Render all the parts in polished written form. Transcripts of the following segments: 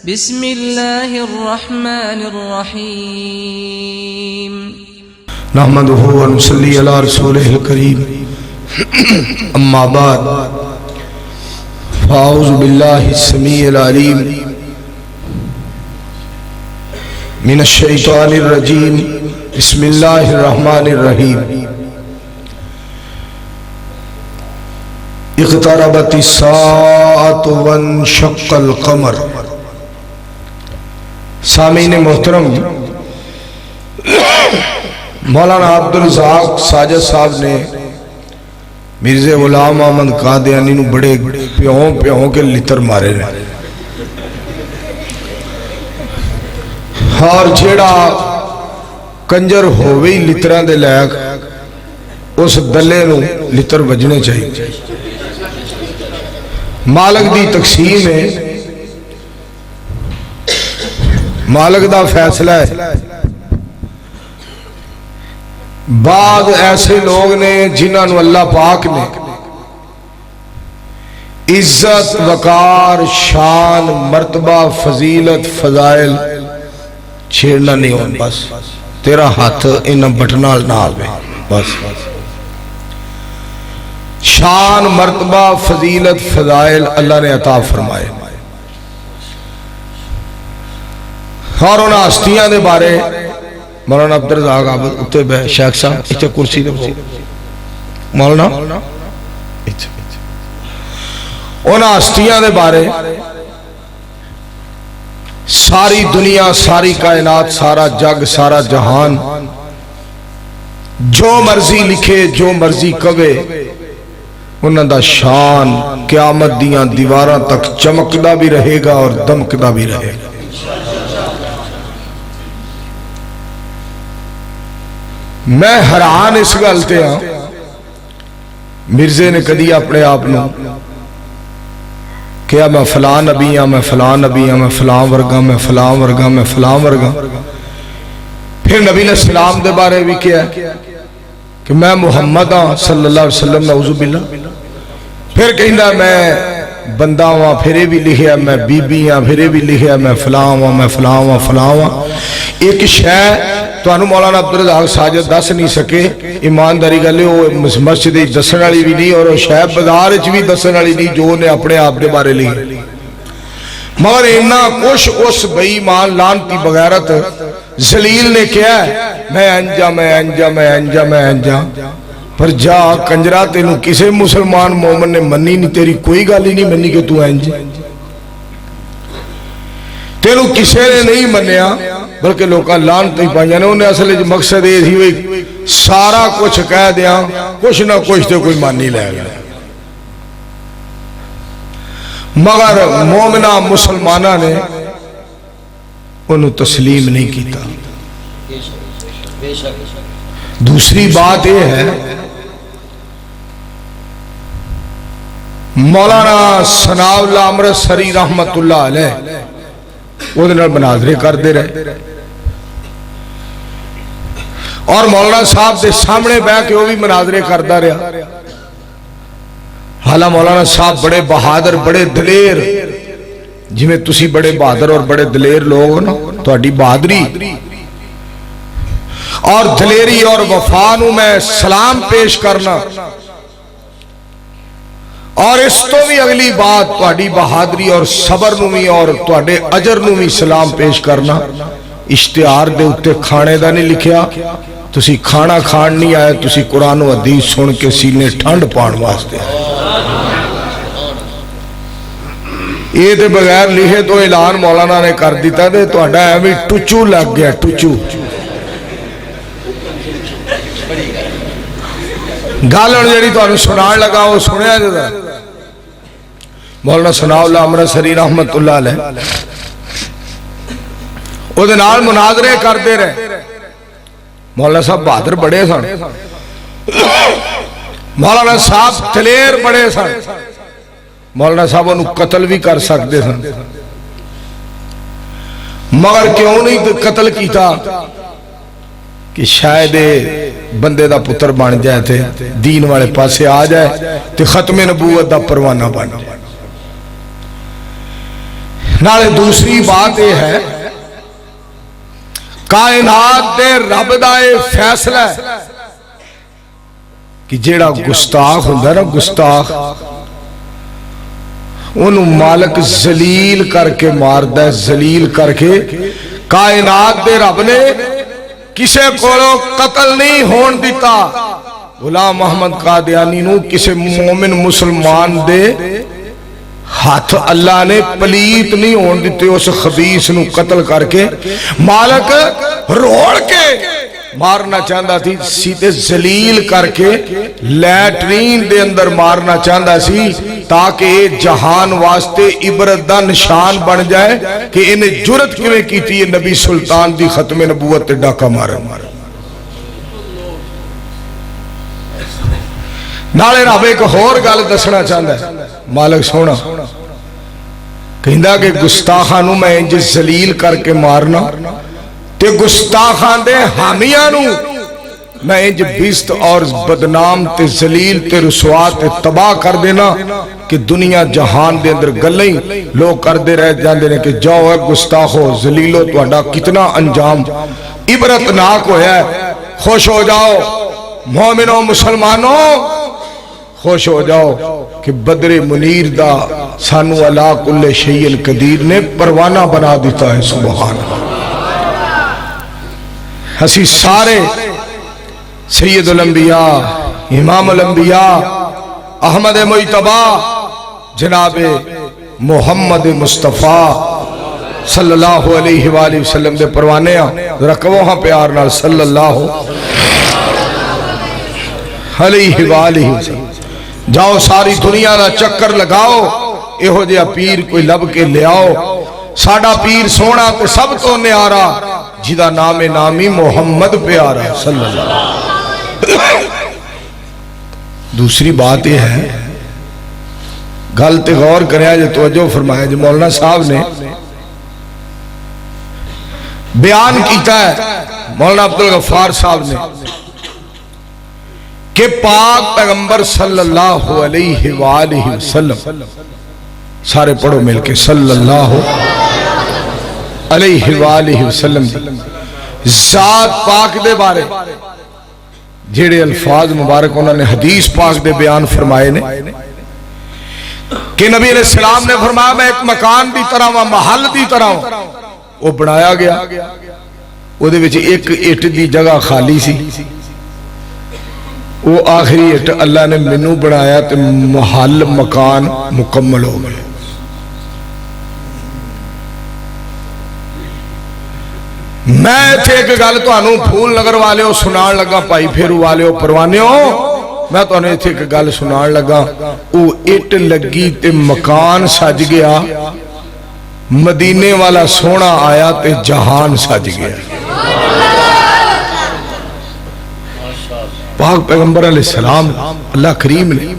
بسم اللہ الرحمن الرحیم نحمدہ ونصلی علی رسولہ الکریم اما بعد فاعوذ باللہ السمیع العلیم من الشیطان الرجیم بسم اللہ الرحمن الرحیم اقتربت الساعۃ وانشق القمر۔ سامعین محترم، مولانا عبدالرزاق ساجد صاحب نے مرزا غلام احمد قادیانی نو بڑے پیوں کے لتر مارے نے، اور جیڑا کنجر ہووی لتران دے لائق اس دلے نو لتر بجنے چاہیے۔ مالک دی تقسیم ہے، مالک دا فیصلہ ہے۔ بعض ایسے لوگ نے جنہاں نو اللہ پاک نے عزت، وقار، شان، مرتبہ، فضیلت، فضائل چھیڑنا نہیں ہون، بس تیرا ہاتھ انہاں بٹنال نہ آوے، بس شان، مرتبہ، فضیلت، فضائل اللہ نے عطا فرمائے۔ اور انہاں ہستیاں دے بارے مولانا عبدالرزاق عابد اتے بے شیخ صاحب اتے کرسی دے مولانا انہاں ہستیاں دے بارے ساری دنیا، ساری کائنات، سارا جگ، سارا جہان جو مرضی لکھے، جو مرضی کہے، انہاں دا شان قیامت دیاں دیواراں تک چمکدا بھی رہے گا اور دمکدا بھی رہے گا۔ میں حیران اس گلتے ہاں، مرزے نے کدی اپنے آپ نے کیا میں فلاں نبی ہاں، میں فلاں نبی ہاں، میں فلاں ورگا، میں فلاں ورگا، میں فلاں ورگا۔ پھر نبی علیہ السلام دے بارے بھی کیا ہے کہ میں محمد ہاں صلی اللہ علیہ وسلم، نعوذ باللہ۔ پھر کہندہ میں بندہ ہاں، پھرے بھی لکھیا میں بی بی ہاں، پھرے بھی لکھیا میں فلاں ہاں، میں فلاں ہاں، فلاں ہاں۔ ایک شے تو انہوں مولانا عبدالرزاق ساجد دس نہیں سکے، ایمانداری گلے وہ مسجد دسن والی بھی نہیں اور شاید بازار بھی دسن والی نہیں جو نے اپنے آپ کے بارے لی، مگر اینا کچھ اس بے ایمان لانتی بغیرت ذلیل نے کیا ہے میں انجا، میں انجا، میں انجا، میں انجا۔ پر جا کنجرا تینوں کسے مسلمان مومن نے منی نہیں، تیری کوئی گل ہی نہیں منی کہ تو انج، تینوں کسے نے نہیں منیا، بلکہ لوکاں لانتی پائیاں نے۔ انہیں اصل مقصد یہ تھی ہوئی سارا کچھ کہہ دیاں، کچھ نہ کچھ تو کوئی مان نہیں لے گا، مگر مومنہ مسلمانہ نے انہوں تسلیم نہیں کیتا۔ دوسری بات یہ ہے مولانا ثناء اللہ امرتسری رحمت اللہ علیہ وہ دنال مناظرے کر دے رہے اور مولانا صاحب دے سامنے بہ کے وہ بھی مناظرے کردہ رہا۔ حالہ مولانا صاحب بڑے بہادر، بڑے دلیر، جی میں تسی بڑے بہادر اور بڑے دلیر لوگ نا، تو اڈی بہادری اور دلیری اور وفانوں میں سلام پیش کرنا، اور اس تو بھی اگلی بات تو اڈی بہادری اور صبر نوی اور تو اڈے اجر نوی سلام پیش کرنا۔ اشتہار دے اتے کھانے دا نہیں لکھیا، تسی کھانا کھان نہیں آئے، تسی قرآن و حدیث سن کے سینے ٹھنڈ پان واسطے۔ یہ دے بغیر لکھے تو اعلان مولانا نے کر دیتا دے تو اڈا ہے بھی ٹچو لگ گیا، ٹچو گالن جڑی تو انہوں سنان لگا وہ سنیا جدا۔ مولانا ثناء اللہ امرتسری رحمت اللہ علیہ وہ دنال مناظرے کر دے رہے۔ مولانا صاحب بہادر بڑے سن، مولانا صاحب دلیر بڑے سن، مولانا صاحب انہوں قتل بھی کر سکتے سن، مگر کیوں نہیں قتل کیتا کہ شاید بندے دا پتر بن جائے تھے، دین والے پاسے آ جائے تے ختم نبوت دا پروانہ بن جائے۔ نالے دوسری بات یہ ہے کائنات دے رب دا اے فیصلہ ہے کہ جیڑا گستاخ ہوندا نا گستاخ انہوں مالک ذلیل کر کے ماردا ہے ذلیل کر کے کائنات دے رب نے کسے کولو قتل نہیں ہون دیتا غلام محمد قادیانی نو کسے مومن مسلمان دے ہاتھ اللہ نے پلیت نہیں ہون دیتے اس خبیث نو قتل کر کے مالک روڑ کے مارنا چاہتا تھی سیدھے ذلیل کر کے لیٹرین دے اندر مارنا چاہتا سی تاکہ جہان واسطے عبرت دا نشان بن جائے کہ انہیں جرت کیویں کیتی ہے نبی سلطان دی ختم نبوت تے ڈاکہ مارا نالے رب ایک اور گل دسنا چاہتا ہے مالک سونا کہندا کہ گستاخاں نو میں انج ذلیل کر کے مارنا تے گستاخاں دے حامیاں نو میں انج بیست اور بدنام تے ذلیل تے رسوا تے تباہ کر دینا کہ دنیا جہان دے اندر گلیں لوگ کر دے رہ جاندے نے کہ جاؤ اے گستاخو ذلیلو تہاڈا کتنا انجام عبرتناک ہویا ہے خوش ہو جاؤ مومنوں مسلمانوں خوش ہو جاؤ کہ بدر منیر دا سانو علا کل شیء قدیر نے پروانہ بنا دیتا ہے سبحان اللہ ہسی سارے سید الانبیاء امام الانبیاء احمد مجتبی جناب محمد مصطفیٰ صلی اللہ علیہ وآلہ وسلم دے پروانے رکھو ہاں پیار نال صلی اللہ علیہ وآلہ وسلم جاؤ ساری دنیا دا چکر لگاؤ ایہو جیا پیر کوئی لب کے لے آؤ ساڑا پیر سونا تے سب تو نیارا جدا نام نامی محمد پیارا صلی اللہ دوسری بات یہ ہے گلتے غور کریا جو توجہ فرمایا جو مولانا صاحب نے بیان کیتا ہے مولانا عبدالغفار صاحب نے کہ پاک پیغمبر صلی اللہ علیہ وآلہ وسلم سارے پڑھو مل کے صلی اللہ علیہ وآلہ وسلم ذات پاک دے بارے جیڑے الفاظ مبارک انہوں نے حدیث پاک دے بیان فرمائے نے کہ نبی علیہ السلام نے فرمایا میں ایک مکان دی طرح ہوں محل دی طرح ہوں وہ بنایا گیا وہ دے وچ ایک اٹ دی جگہ خالی سی وہ آخری اٹ اللہ نے منو بنایا تے محل مکان مکمل ہو گئے میں تھے ایک گل تو انہوں پھول نگر والے ہو سنان لگا پائی پھیرو والے ہو پروانے ہو میں تو انہیں تھے ایک گل سنان لگا وہ اٹ لگی تے مکان سج گیا مدینے والا سونا آیا تے جہان سج گیا پاک پیغمبر علیہ السلام اللہ کریم نے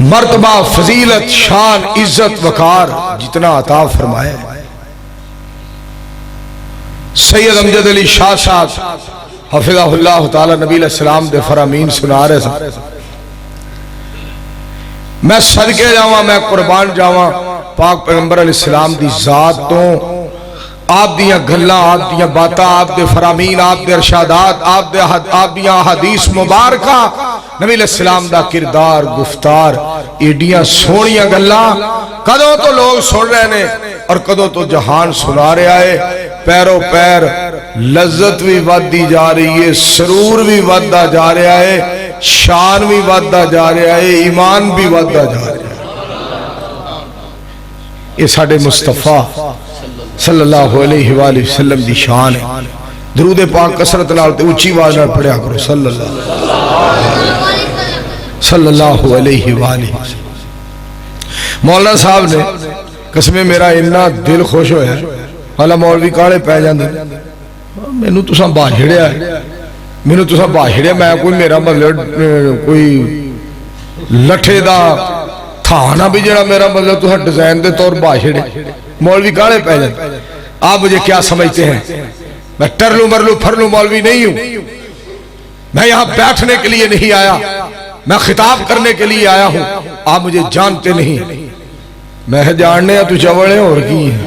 مرتبہ فضیلت شان عزت وقار جتنا عطا فرمایا سید امجد علی شاہ صاحب حفظہ اللہ تعالی نبی علیہ السلام دے فرامین سنا رہے تھا میں صدقے جاواں میں قربان جاواں پاک پیغمبر علیہ السلام دی ذات تو آپ دیاں گھلاں آپ دیاں باتاں آپ دے فرامین آپ دے ارشادات آپ دیاں حدیث مبارکہ نبی علیہ السلام دا کردار گفتار ایڈیاں سونیاں گھلاں کدوں تو لوگ سن رہے نے اور کدوں تو جہان سنا رہے آئے پیرو پیر لذت بھی ودی جا رہی ہے سرور بھی ودہ جا رہا ہے شان بھی ودہ جا رہا ہے ایمان بھی ودہ جا رہا ہے یہ ساڑھے مصطفیٰ صلی اللہ علیہ وآلہ وسلم دی شان ہے درود پاک کثرت نال تے اونچی آواز نال پڑھیا کرو صلی اللہ علیہ وآلہ وسلم مولانا صاحب نے قسمیں میرا اتنا دل خوش ہویا ہے حالا مولوی کاڑے پہ جاندے مینوں تساں باہڑیا ہے مینوں تساں باہڑیا میں کوئی میرا مطلب کوئی لٹھے دا تھانا بھی جڑا میرا مطلب تساں ڈیزائن دے طور باہڑے مولوی کاڑے پہ جاندے آپ مجھے کیا سمجھتے ہیں میں ٹرلو مرلو پھرلو مولوی نہیں ہوں میں یہاں بیٹھنے کے لیے نہیں آیا میں خطاب کرنے کے لیے آیا ہوں آپ مجھے جانتے نہیں میں جاننے تو چوڑے اور کی ہے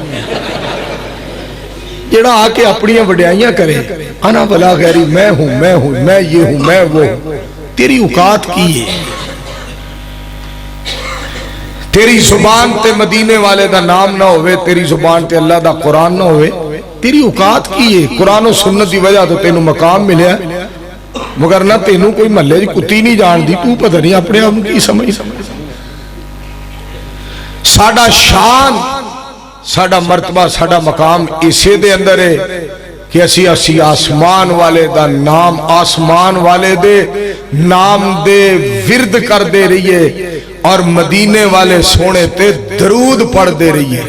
جڑا آ کے اپنی وڈیائیاں کرے انا بلا غیری میں ہوں میں یہ ہوں میں وہ ہوں. تیری اوقات کی ہے تیری زبان تے مدینے والے دا نام نہ ہوئے تیری زبان تے اللہ دا قرآن نہ ہوئے تیری اوقات کی ہے. قرآن و سنت دی وجہ تو تینوں مقام ملیا مگر نہ تینوں کوئی محلے کتی نہیں جان دی تو پتہ نہیں اپنے آپ کی سمجھ. ساڈا شان ساڈا مرتبہ ساڈا مقام اسے دے اندر ہے کہ اسی آسمان والے دا نام آسمان والے دے نام دے ورد کر دے رہیے اور مدینے والے سونے تے درود پڑھ دے رہیے.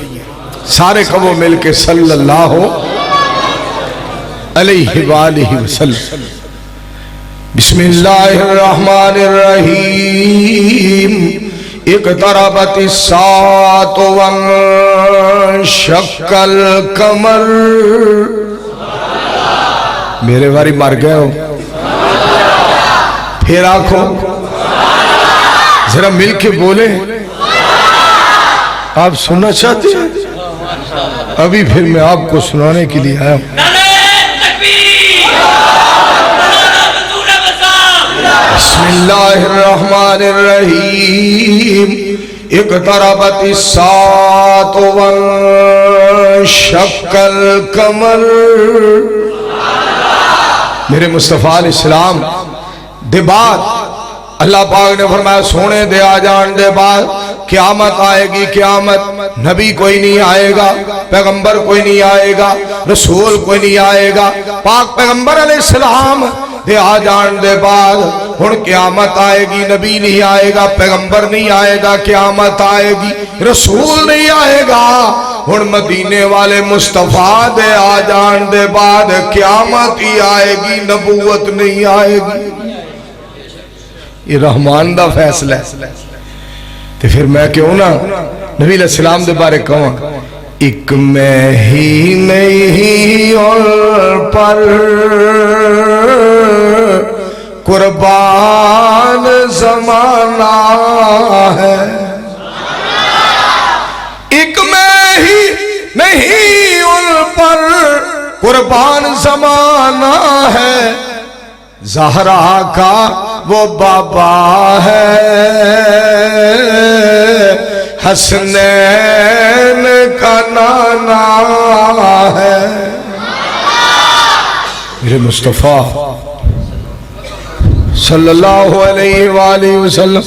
سارے کبھو مل کے صلی اللہ علیہ وآلہ وسلم. بسم اللہ الرحمن الرحیم. اقتربت الساعۃ وانشق القمر. میرے باری مر گئے ہو پھر آنکھو ذرا مل کے بولے. آپ سننا چاہتے ہیں ابھی پھر میں آپ کو سنانے کے لیے آیا ہوں. بسم اللہ الرحمن الرحیم. اقتربت الساعۃ وانشق القمر. میرے مصطفیٰ علیہ السلام دے بعد اللہ پاک نے فرمایا سونے دے آ جان دے بعد قیامت آئے گی. قیامت نبی کوئی نہیں آئے گا پیغمبر کوئی نہیں آئے گا رسول کوئی نہیں آئے گا. پاک پیغمبر علیہ السلام دے آ جان دے بعد ہن قیامت آئے گی. نبی نہیں آئے گا پیغمبر نہیں آئے گا قیامت آئے گی رسول نہیں آئے گا. ہن مدینے والے مصطفیٰ دے آ جان دے بعد قیامت ہی آئے گی نبوت نہیں آئے گی. یہ رحمان دا فیصلہ ہے. تو پھر میں کیوں نہ نبی علیہ السلام دے بارے کہوں ایک میں ہی نہیں اور پر قربان زمانہ ہے. ایک میں ہی نہیں ان پر قربان زمانہ ہے. زہرا کا وہ بابا ہے حسنین کا نانا ہے. میرے مصطفیٰ صلی اللہ علیہ وآلہ وسلم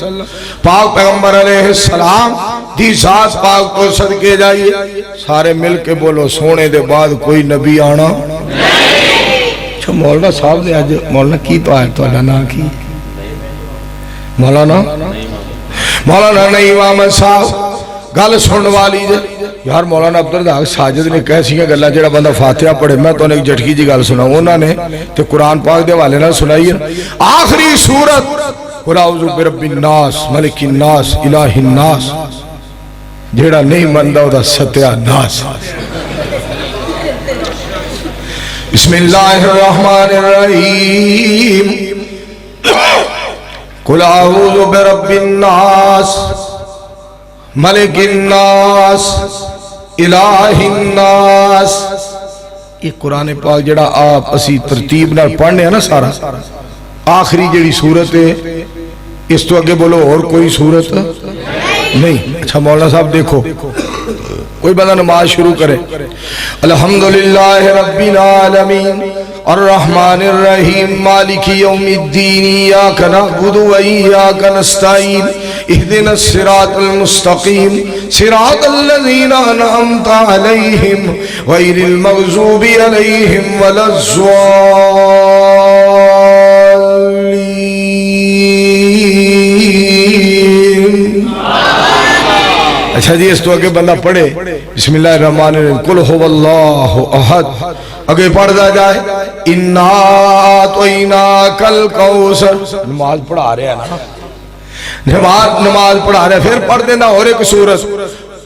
پاک پیغمبر علیہ السلام دی ذات پاک کو صدقے جائیے. سارے مل کے بولو سونے دے بعد کوئی نبی آنا. اچھا مولانا صاحب نے آج مولانا کی تو آئے تو اللہ نہ کی مولانا نہیں امام صاحب گل سن والی جے یار. مولانا عبدالرزاق ساجد نے کیسی ہیں گلا جڑا بندہ فاتحہ پڑھے. میں تو ایک جھٹکی جی گل سنا انہوں نے تو قرآن پاک دے والے نہ سنائی آخری سورت قل اعوذ برب الناس ملک الناس الہ الناس. جڑا نہیں مندا او دا ستیہ ناس. بسم اللہ الرحمن الرحیم. قل اعوذ برب الناس ملک الناس الہ الناس. یہ قرآن پاک جڑا آپ اسی ترتیب نہ پڑھنے ہیں نا سارا آخری جڑی صورت ہے اس تو اگے بولو اور کوئی صورت نہیں. اچھا مولانا صاحب دیکھو کوئی بندہ نماز شروع کرے الحمدللہ رب العالمین الرحمن الرحیم مالک یوم الدین ایاک نعبد و ایاک نستعین اہدنا الصراط المستقیم صراط الذین انعمت علیہم غیر المغضوب علیہم ولا الضالین. اچھا جی اس تو اگے بندہ پڑھے بسم اللہ الرحمن الرحیم قل هو اللہ احد. اگے پڑھتا جائے انا اعطیناک الکوثر. نماز پڑھا رہے ہیں نا نماز پڑھا رہے ہیں. پھر پڑھ دینا اور ایک سورت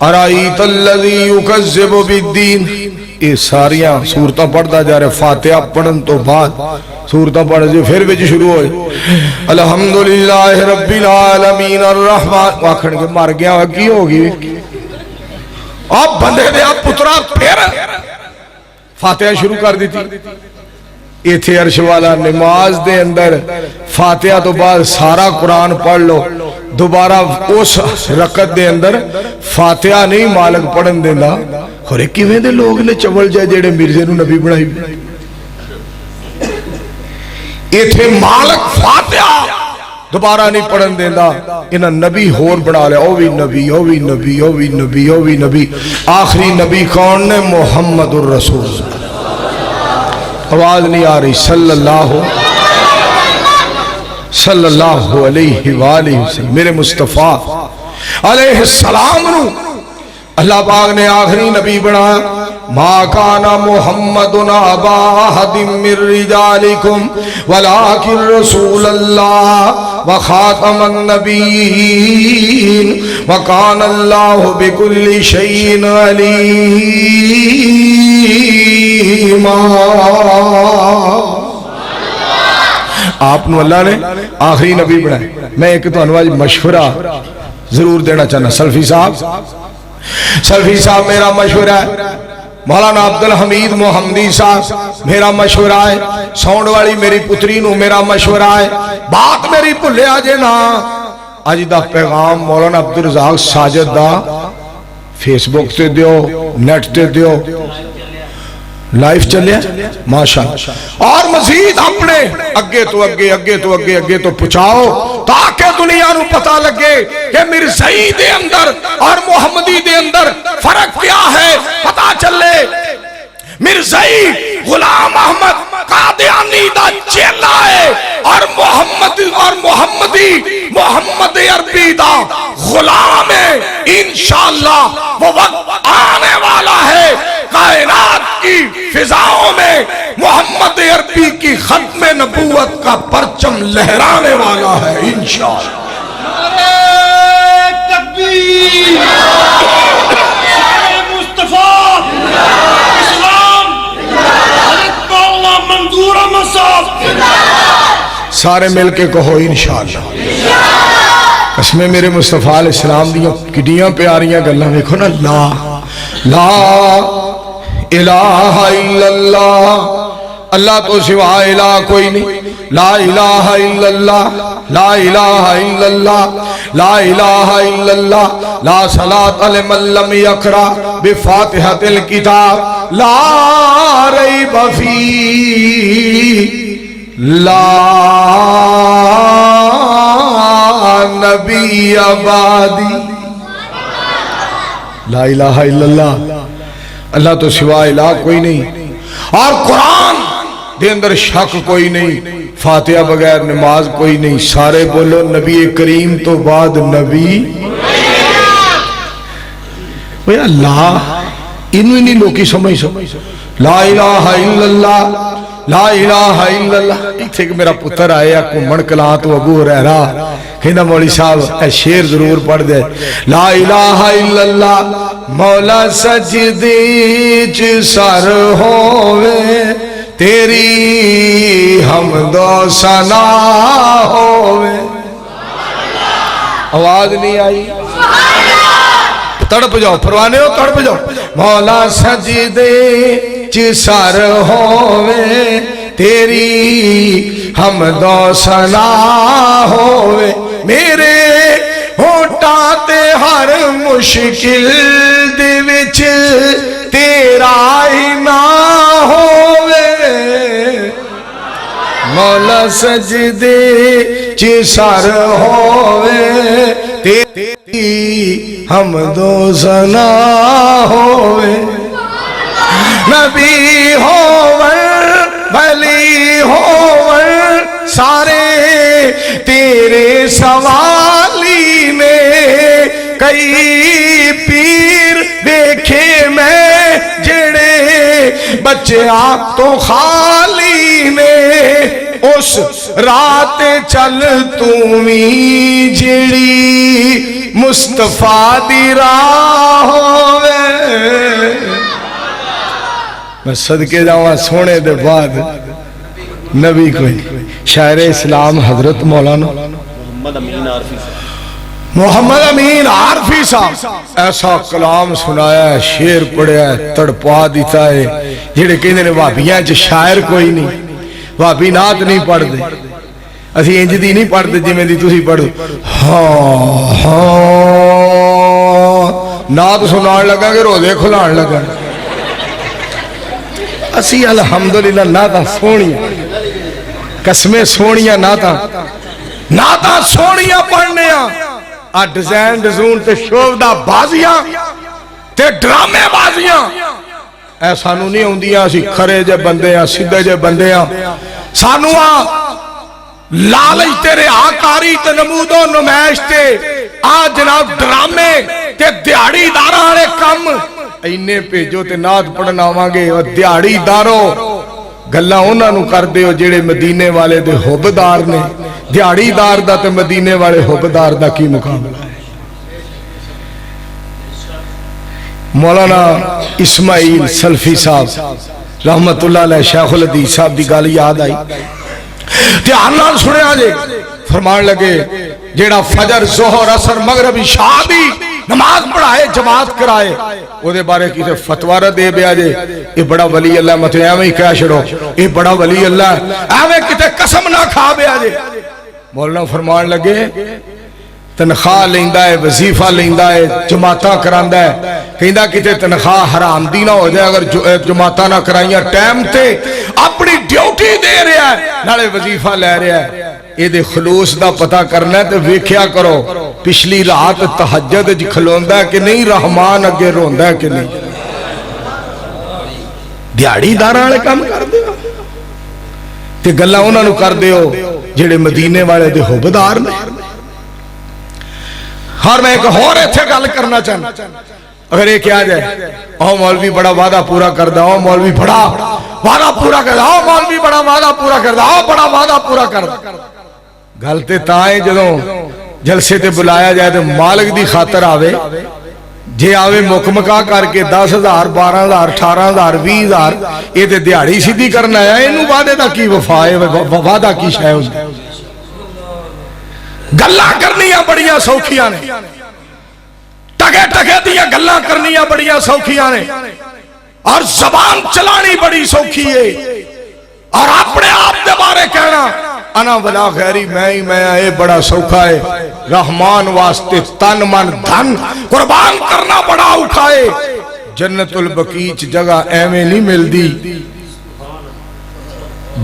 ارائیت الذی یکذب بالدین. یہ ساریاں سورتاں پڑھتا جا رہے. فاتحہ پڑھن تو بعد سورتاں پڑھ جائے پھر بھی شروع ہوئے الحمدللہ رب العالمین الرحمن. آکھن کے مر گیا کی ہوگی اب بندے دیا پترا پھر فاتحہ شروع کر دیتی. ایتھے عرش والا نماز دے اندر فاتحہ تو بعد سارا قرآن پڑھ لو, دوبارہ اس رکعت دے اندر فاتحہ نہیں مالک پڑھن دینا. اور ایک کیویں دے لوگ نے چول جائے جیڑے مرزے نو نبی بنائی. ایتھے مالک فاتحہ دوبارہ نہیں پڑھن دینا, انہاں نبی ہور بنا لے. او بھی نبی, او بھی نبی, او بھی نبی, او بھی نبی. آخری نبی کون نے؟ محمد الرسول. آواز نہیں آ رہی. صلی اللہ علیہ وآلہ وسلم. میرے مصطفیٰ علیہ السلام نو اللہ پاک نے آخری نبی بنایا. ما کان محمد ابا احد من رجالکم ولکن رسول اللہ وخاتم النبیین وکان اللہ بکل شیء علیما. آپ نو اللہ نے آخری نبی بنایا. میں ایک تو انواج مشورہ ضرور دینا چاہنا. سلفی صاحب میرا مشورہ ہے, مولانا عبدالحمید محمدی صاحب میرا مشورہ ہے, ساؤنڈ والی میری پتری نو میرا مشورہ ہے, بات میری بھولے آجے نا. آج دا پیغام مولانا عبدالرزاق ساجد دا فیس بک تے دیو, نیٹ تے دیو, لائف چلے ماشاءاللہ. اور مزید اپنے اگے تو اگے اگے تو اگے اگے تو پچھاؤ تاکہ دنیا نو پتہ لگے کہ مرزائی دے اندر اور محمدی دے اندر فرق کیا ہے. پتہ چلے مرزائی غلام احمد قادیانی دا چیلا ہے اور محمدی محمد عربی دا غلام ہے. انشاءاللہ وہ وقت آنے والا ہے کائنات کی فضاؤں میں محمد عربی کی ختم نبوت کا پرچم لہرانے والا ہے انشاءاللہ. تکبیر مصطفیٰ اسلام حضرت مولانا منظور احمد صاحب. سارے مل کے کہو انشاءاللہ. قسم میرے مصطفیٰ علیہ السلام دیاں کڈیاں پیاریاں گلاں ویکھو نا. لا الہ الا اللہ, اللہ تو سوا الہ کوئی نہیں. لا الہ الا اللہ, لا الہ الا اللہ, لا الہ الا اللہ. لا صلاۃ لمن لم یقرأ بفاتحۃ الکتاب لا ریب فیہ لا نبی بعدی. لا الہ الا اللہ, اللہ تو سوا الہ کوئی نہیں. اور قرآن دے اندر شک کوئی نہیں, فاتحہ بغیر نماز کوئی نہیں. سارے بولو نبی کریم تو بعد نبی. اللہ انہوں نہیں لوکی سمجھ. لا الہ الا اللہ, لا الہ الا اللہ. ایک میرا پتر آیا کمن کلاں تو ابو ہریرہ کہنا مولی صاحب اے شیر ضرور پڑھ دے. لا الہ الا اللہ مولا سجدے چ سر ہووے تیری حمد و ثنا ہووے. آواز نہیں آئی؟ تڑپ جاؤ پروانے ہو, تڑپ جاؤ. مولا سجدے چ سر ہووے تیری حمد و ثنا ہووے میرے ہوٹاں تے ہر مشکل دے وچ تیرا ہی نام ہووے. مولا سجدے چ سر ہووے تیری حمد و ثنا ہووے. نبی ہوون ولی ہوون سارے تیرے سوالی نے کئی پیر دیکھے میں جڑے بچے آپ تو خالی نے اس رات چل تُویں جڑی مصطفیٰ دی راہ ہووے. میں صدقے جاؤں سونے دے بعد نبی کوئی. شاعر اسلام حضرت مولانا محمد امین عارفی صاحب ایسا کلام سنایا ہے، شیر پڑھیا ہے، تڑپا دیتا ہے. جڑے کہندے نے وہابیاں چ شاعر کوئی نہیں، وہابی نعت نہیں پڑھ دے، اسی انج دی نہیں پڑھ دے جویں دی تسی پڑھو. ہاں ہاں نعت سنان لگا کہ روزے کھلان لگا. اسی الحمدللہ نعتاں سونیاں، قسمیں سونیاں نعتاں سونیاں پڑھنے ہاں. آ ڈیزائن ڈزون تے شوبدہ بازیاں تے ڈرامے بازیاں اے سانو نہیں ہوندیاں. اسی کھرے جے بندے ہاں، سیدھے جے بندے ہاں. سانو لالچ تے رہاکاری تے نمود و نمائش تے جناب ڈرامے تے دیہڑی داراں والے کم اینے بھیجو تے نعت پڑھن آواںگے. اور دیہڑی دارو گلاں انہاں نوں کر دیو جڑے مدینے والے دے حبدار نے. دیہڑی دار دا تے مدینے والے حبدار دا کی مقابلہ ہے. مولانا اسماعیل سلفی صاحب رحمت اللہ علیہ شیخ الحدیث صاحب دی گل یاد آئی. دھیان نال سنیا جے. فرمان لگے جیڑا فجر ظہر عصر مغرب عشاء دی نماز پڑھائے جماعت کرائے او دے بارے کسے فتوی دے بیا جے اے بڑا ولی اللہ مت ایویں ہی کہہ چھڑو اے بڑا ولی اللہ ایویں کتے قسم نہ کھا بیا جے. مولانا فرمان لگے تنخواہ لیندا ہے، وظیفہ لیندا ہے، جماعتاں کراندا ہے. کہندا کتے تنخواہ حرام دی نہ ہو جائے اگر جماعتاں نہ کرائیاں ٹائم تے اپنی ڈیوٹی دے رہا ہے نالے وظیفہ لے رہا ہے. اے دے خلوص دا پتہ کرنا ہے تے ویکھیا کرو پچھلی رات تہجد وچ کھلوندا ہے کہ نہیں، رحمان اگے روندا ہے کہ نہیں. دیہڑی داراں والے کام کر دیو تے گلاں انہاں نوں کر دیو جڑے مدینے والے دے حبدار نے. اور میں ایک اور ایتھے گل کرنا چاہنا. اگر یہ کیا جائے او مولوی بڑا وعدہ پورا کردا، او مولوی بڑا وعدہ پورا کردا، او مولوی بڑا وعدہ پورا کردا، او بڑا وعدہ پورا کردا. گل تے تاں ہے جدوں جلسے تے بلایا جائے تے مالک دی خاطر آوے. جے آوے مکمکا کر کے 10,000 12,000 18,000 20,000 یہ تے دیہڑی سیدھی کرنا ہے. اینوں وعدے دا کی وفا ہے؟ وعدہ کی شے ہے؟ گلاں کرنیاں بڑیاں سوکھیاں نے، ٹگے ٹگے دیاں گلاں کرنیاں بڑیاں سوکھیاں نے، اور زبان چلانی بڑی سوکھی ہے. اور اپنے آپ دے بارے کہنا انا ولا غیری میں ہی میں، اے بڑا سوکھا ہے. رحمان واسطے تن من دھن قربان کرنا بڑا اوکھا ہے. جنت البقیع جگہ ایویں نہیں ملدی.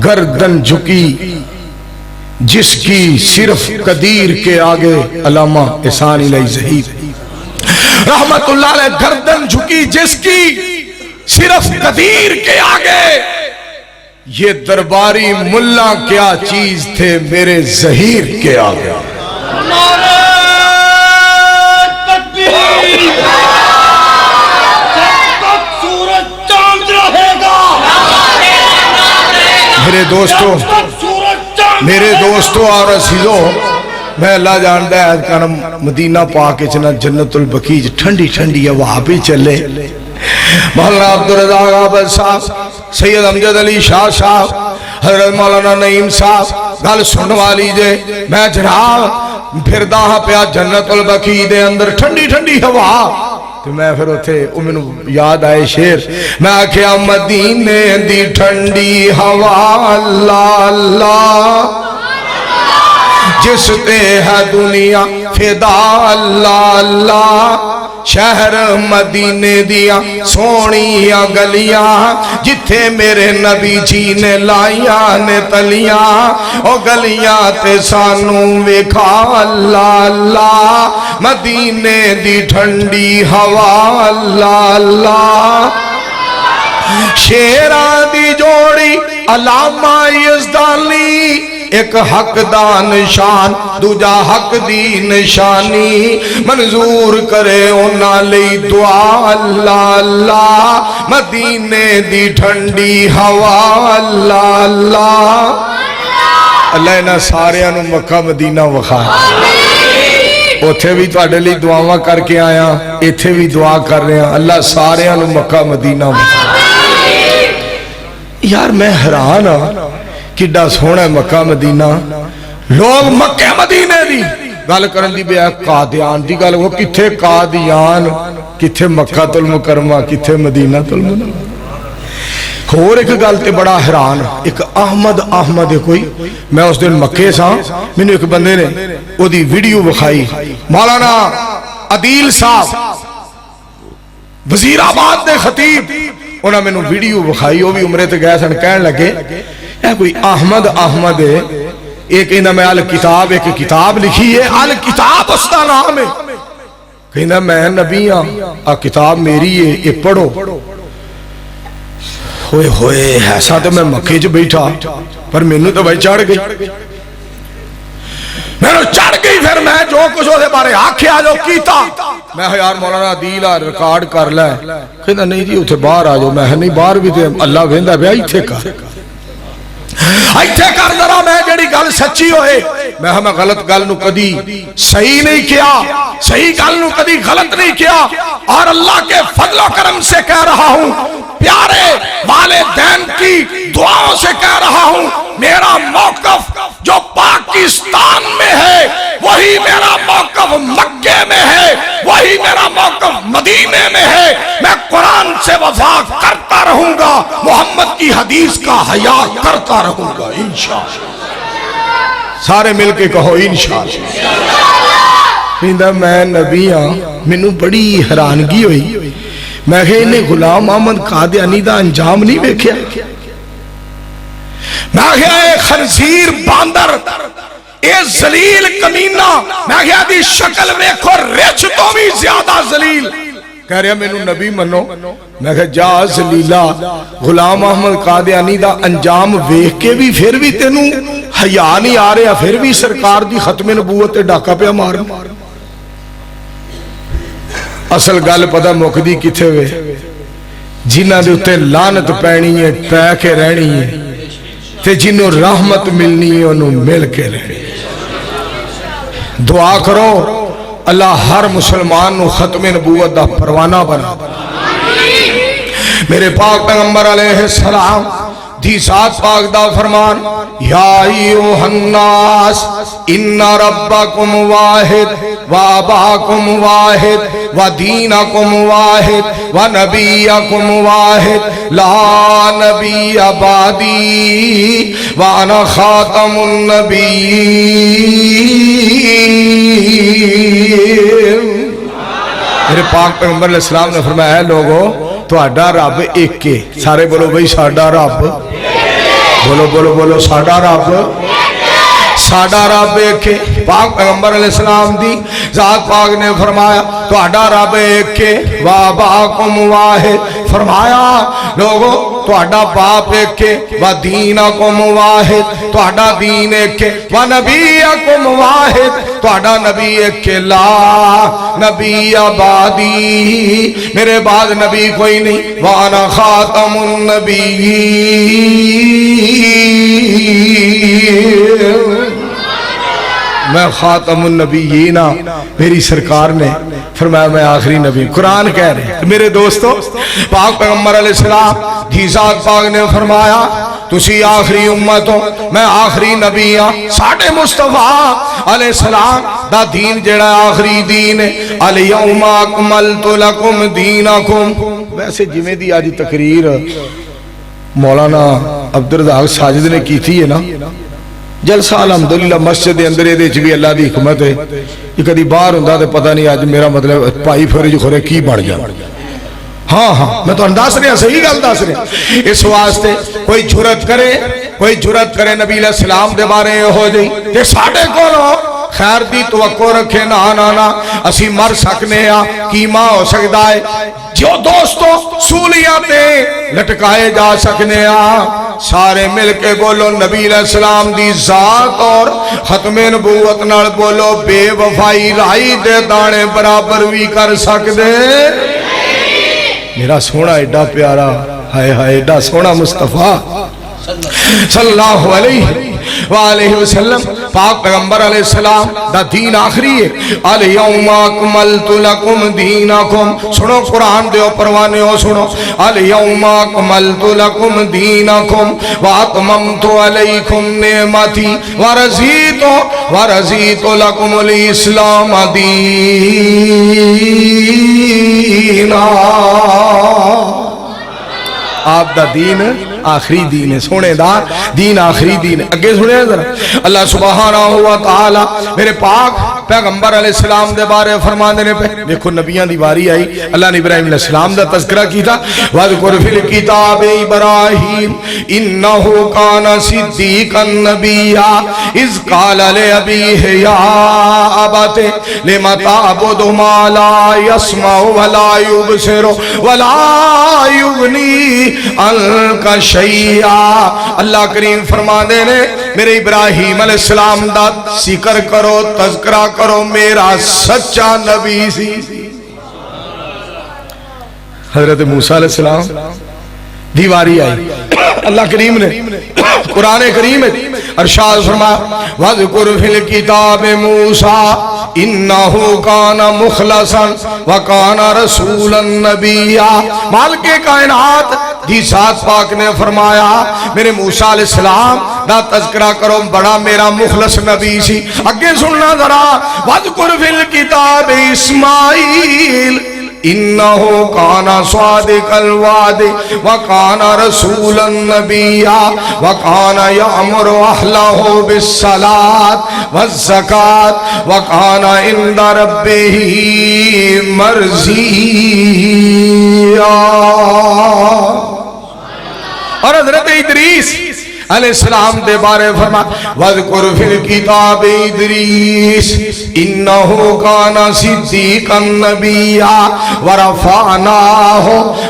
گردن جھکی جس کی صرف قدیر کے آگے. علامہ احسان الیہ ظہیر رحمت اللہ علیہ. گردن جھکی جس کی صرف قدیر کے آگے. یہ درباری ملا کیا چیز تھے میرے ظہیر کے آگے. نعرہ تکبیر، جب تک سورج چاند رہے گا. میرے دوستو اور عزیزو، میں اللہ جانتا ہے کہ مدینہ پاک چنا جنت البقیع ٹھنڈی ٹھنڈی ہوا بھی چلے. مولانا عبدالرزاق عابد صاحب، سید امجد علی شاہ صاحب، حضرت مولانا نعیم صاحب گل سن والی جے. میں جناب پھردا ہاں پیا جنت البقیع دے اندر ٹھنڈی ٹھنڈی ہوا تو میں پھر اتھے مینوں یاد آئے شیر. میں آکھیا مدینے دی ٹھنڈی ہوا اللہ اللہ جس تے ہے دنیا فدا اللہ اللہ. شہر مدینے دیا سونیاں گلیاں جتھے میرے نبی جی نے لائیاں نے تلیاں. او گلیاں تے سانو ویکھا اللہ اللہ مدینے دی ٹھنڈی ہوا اللہ اللہ. شیران دی جوڑی علامہ یزدانی، ایک حق دا نشان دوجا حق دی نشانی. منظور کرے اونا لئی دعا اللہ اللہ مدینے دی ٹھنڈی ہوا اللہ اللہ. اللہ انہاں سارے انہوں مکہ مدینہ وخا. اتھے بھی تواڈے لئی دعاواں کر کے آیا، ایتھے بھی دعا کر رہے ہیں. اللہ سارے انہوں مکہ مدینہ وخا. یار میں حیران ہاں کڈا سونا ہے مکہ مدینہ. لوگ مکہ مدینے دی گل کرن دی بیا قادیان دی گل، وہ کتھے قادیان، کتھے مکہ المکرمہ، کتھے مدینہ المنورہ۔ اور ایک گل تے بڑا حیران، ایک احمد ہے کوئی، میں اس دن مکے سا، میں نے ایک بندے نے وہ دی ویڈیو بکھائی، مولانا عدیل صاحب وزیر آباد دے خطیب، انہاں میں نے ویڈیو بکھائی، وہ بھی عمرے تے گئے سن، کہنے لگے اے کوئی احمد ہے، ایک انہاں میں الکتاب، ایک کتاب لکھی ہے، الکتاب اس دا نام ہے، کہنا میں نبی ہاں، آ کتاب میری ہے، یہ پڑھو۔ ہوئے ہوئے ایسا تو میں مکے جو بیٹھا، پر میں نے تو بھائی چڑھ گئی، میں نے چڑھ گئی، پھر میں جو کچھ ہو دے بارے آکھیا جو کیتا، میں یار مولانا عدیل ریکارڈ کر لے، کہنا نہیں جی اتھے باہر آ جاؤ، میں نہیں باہر بھی تے اللہ ویندا پیا، ایتھے کر ذرا، میں جڑی گل سچی ہوئے، میں ہمیں غلط گل نو کدی صحیح نہیں کیا، صحیح گل نو کدی غلط نہیں کیا، اور اللہ کے فضل و کرم سے کہہ رہا ہوں، پیارے والدین کی دعاؤں سے کہہ رہا ہوں، میرا موقف جو پاکستان میں ہے وہی میرا موقف مکے میں ہے، وہی میرا موقف مدینے میں ہے، میں قرآن سے وفا کرتا رہوں گا، محمد کی حدیث کا حیا کرتا رہوں گا انشاءاللہ۔ سارے مل کے کہو انشاءاللہ۔ میں نبی ہاں، مینوں بڑی حیرانگی ہوئی، میں کہ انہیں غلام احمد قادیانی دا انجام نہیں ویکھیا، میں کہ اے خنزیر باندر، اے ذلیل کمینہ، میں کہ دی شکل ویکھو رچ تو بھی زیادہ ذلیل، کہہ رہا میں نو نبی منو، میں کہ جا ذلیلہ، غلام احمد قادیانی دا انجام ویکھ کے بھی پھر بھی تینوں حیا نہیں آ رہا، پھر بھی سرکار دی ختم نبوت ڈاکا پہ مار۔ اصل گل پتہ مکدی کتھے ہوئے، جنہاں دے اتے لعنت پینی ہے پے کے رہنی ہے، تے جنہوں رحمت ملنی ہے انہوں مل کے رہنی ہے۔ دعا کرو اللہ ہر مسلمان نو ختم نبوت دا پروانہ بنا۔ میرے پاک پیغمبر علیہ السلام دی ذات پاک دا فرمان، یا ایوہ الناس ان ربکم واحد وآباکم واحد ودینکم واحد ونبیکم واحد لا نبی بعدی وانا خاتم النبیین۔ میرے پاک پیغمبر علیہ السلام نے فرمایا ہے لوگو تو اڈا رب ایک کے، سارے بولو بھئی ساڈا رب، بولو بولو بولو ساڈا رب ایک کے۔ پاک پیغمبر علیہ السلام دی ذات پاک نے فرمایا تو اڈا رب ایک کے، وآباکم واحد، فرمایا لوگو تو اڈا باپ ایک کے، ودینکم واحد، تو اڈا دین ایک کے، ونبیکم واحد، تو اڈا نبی ایک کے، لا نبی بعدی، میرے بعد نبی کوئی نہیں، وانا خاتم النبیین۔ میں خاتم النبیین، میری سرکار نے فرمایا میں آخری نبی، قرآن کہہ رہے ہیں۔ میرے دوستو پاک پیغمبر علیہ السلام دی ذات پاک نے فرمایا تسی آخری امت ہو، میں آخری نبی ہاں، ساڈے مصطفیٰ علیہ السلام دا دین جڑا آخری دین ہے، الیوم اکملت لکم دینکم۔ ویسے جمعے دی آج تقریر مولانا عبدالرزاق ساجد نے کی تھی ہے نا، جلسہ الحمدللہ مسجد اندر دے بھی اللہ دی حکمت ہے، یہ کدی باہر ہوندا تے پتہ نہیں اج میرا مطلب پائی فرج خورے کی بن جا۔ ہاں میں تو انداز رہا، صحیح گل دس رہا، اس واسطے کوئی جرت کرے نبی علیہ السلام دے بارے ہو جائیں کہ ساڑھے کولو خیر دی توقع رکھے، نا اسی مر سکنے ہاں، کیما ہو سکتا ہے جو دوستو سولیاں تے لٹکائے جا سکنے ہاں۔ سارے مل کے بولو نبی علیہ السلام دی ذات اور ختم نبوت نال بولو بے وفائی رائی دے دانے برابر بھی کر سکتے۔ میرا سونا ایڈا پیارا، ہائے ہائے ایڈا سونا مصطفیٰ صلی اللہ علیہ وآلہ وسلم پاک پیغمبر علیہ السلام دا دین آخری ہے. الیوم اکملت لکم دینکم. سنو قرآن دیو پروانے ہو سنو. الیوم اکملت لکم دینکم واتممت علیکم نعمتی ورضیت لکم الاسلام دینا. آپ دا دین آخری دین ہے. سونے دا دین آخری دین ہے. اگے سنے ذرا اللہ سبحانہ و تعالی میرے پاک پیغمبر علیہ السلام دے بارے فرمان دینے پہ دیکھو نبیان دی باری آئی. اللہ نے ابراہیم علیہ السلام دا تذکرہ کی تھا. وَذْكُرْ فِي الْكِتَابِ إِبْرَاهِيمَ إِنَّهُ كَانَ صِدِّيقًا نَبِيًّا إِذْ قَالَ لِأَبِيهِ يَا أَبَتِ لِمَ تَعْبُدُ مَا لَا يَسْمَعُ وَلَا يُبْصِرُ وَلَا يُغْنِي عَنْكَ شَيْئًا. اللہ کریم فرما دینے میرے ابراہیم علیہ السلام دا ذکر کرو تذکرہ کرو میرا سچا نبی سی. حضرت موسیٰ علیہ السلام دیواری آئی. اللہ کریم نے قرآن کریم ارشاد فرمایا وَذْكُرْ فِي الْكِتَابِ مُوسَىٰ إِنَّهُ كَانَ مُخْلَصًا وَكَانَ رَسُولًا نَبِيًّا. مالک کائنات دی ذات پاک نے فرمایا میرے موسیٰ علیہ السلام دا تذکرہ کرو بڑا میرا مخلص نبی سی. اگے سننا ذرا وَذْكُرْ فِي الْكِتَابِ إِسْمَاعِيلَ إِنَّهُ كَانَ صَادِقَ الْوَعْدِ وَكَانَ رَسُولًا نَبِيًّا وَكَانَ يَأْمُرُ أَهْلَهُ بِالصَّلَاةِ وَالزَّكَاةِ وَكَانَ عِندَ رَبِّهِ مَرْضِيًّا. اور حضرت ادریس علیہ السلام دے بارے فرما وَذْكُرْ فِي الْكِتَابِ إِدْرِيسَ إِنَّهُ كَانَ صِدِّيقًا نَبِيًّا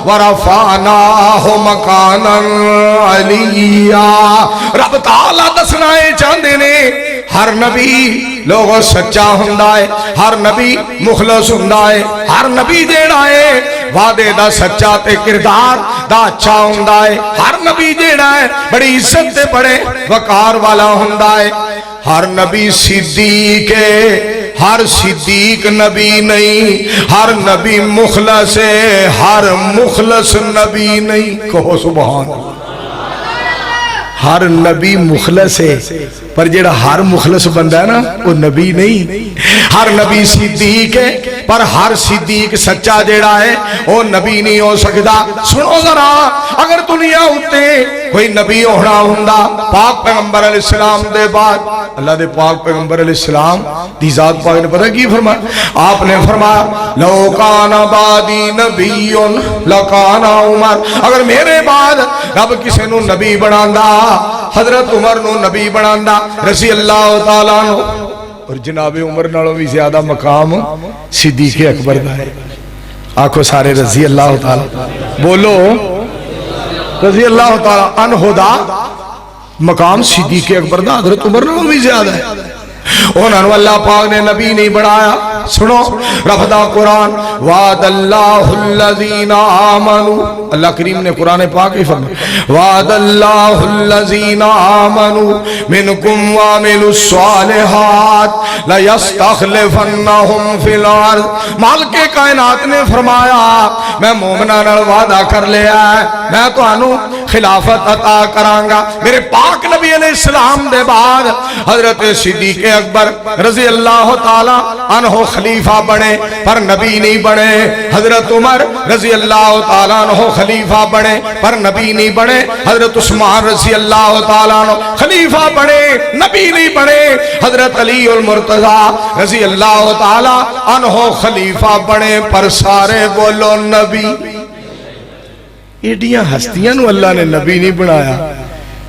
وَرَفَعْنَاهُ مَكَانًا عَلِيًّا. رب تعالیٰ دسنائے چاندے نے ہر نبی لوگوں سچا ہندائے ہر نبی مخلص ہندائے ہر نبی جیڑا ہے وعدے دا سچا تے کردار دا اچھا ہندائے ہر نبی جیڑا ہے بڑی عزت تے بڑے وقار والا ہندائے. ہر نبی صدیق ہے ہر صدیق نبی نہیں. ہر نبی مخلص ہے ہر مخلص نبی نہیں. کہو سبحان اللہ. ہر نبی مخلص ہے پر جڑا ہر مخلص بندہ ہے نا وہ نبی نہیں. ہر نبی صدیق ہے پر ہر صدیق سچا جڑا ہے وہ نبی نہیں ہو سکتا. سنو ذرا اگر دنیا ہوتے کوئی نبی ہونا ہوندا پاک پیغمبر علیہ السلام دے بعد اللہ دے پاک پیغمبر علیہ السلام دی ذات پاک نے پتہ کی فرمایا. آپ نے فرمایا لو کان بعدی نبی لکان عمر. اگر میرے بعد رب کسی نو نبی بناندا حضرت عمر نو نبی بناندا رضی اللہ تعالیٰ عنہ. اور جناب عمر نالوں بھی زیادہ مقام صدیق اکبر دا ہے. آنکھو سارے رضی اللہ تعالیٰ بولو رضی اللہ تعالیٰ عنہ دا مقام صدیق اکبر دا حضرت عمر نالوں بھی زیادہ ہے. انہوں اللہ پاک نے نبی نہیں بنایا. سنو رب دا قرآن وعد اللہ الذین آمنوا. اللہ کریم نے قرآن پاک ہی فرمایا وعد اللہ الذین آمنوا منکم وعملوا الصالحات لیستخلفنہم فی الارض. مالک کائنات نے فرمایا میں مومنان وعدہ کر لیا ہے میں تو انہوں خلافت عطا کرانگا. میرے پاک نبی علیہ السلام دے بعد حضرت صدیق اکبر رضی اللہ تعالیٰ عنہ خلیفہ بنے پر نبی نہیں بنے. حضرت عمر رضی اللہ تعالیٰ عنہ خلیفہ بنے پر نبی نہیں بنے. حضرت عثمان رضی اللہ تعالیٰ عنہ خلیفہ بنے نبی نہیں بنے. حضرت علی المرتضیٰ رضی اللہ تعالیٰ عنہ خلیفہ بنے پر سارے بولو نبی. ایڈیاں ہستیاں نو اللہ نے نبی نہیں بنایا.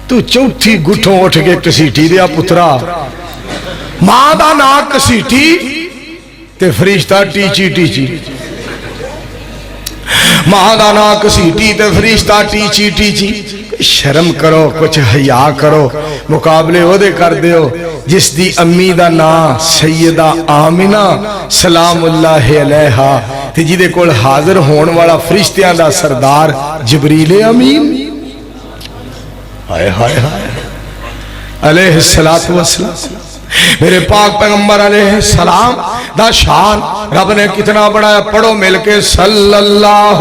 تو چوتھی گٹھوں اٹھ کے کسیٹی دیا پترا ماں دا نا کسیٹی تے فرشتہ ٹیچی ٹیچی. ماں دا نا کسیٹی تے فرشتہ ٹیچی ٹیچی. شرم کرو کچھ حیا کرو. مقابلے ہو دے کر دیو جس دی امی دا نا سیدہ آمینہ سلام اللہ علیہا تے جی دے کول حاضر ہون والا فرشتیاں دا سردار جبریل امین ہائے ہائے ہائے علیہ السلام. میرے پاک پیغمبر علیہ السلام دا شان رب نے کتنا بڑھایا، پڑھو مل کے صلی اللہ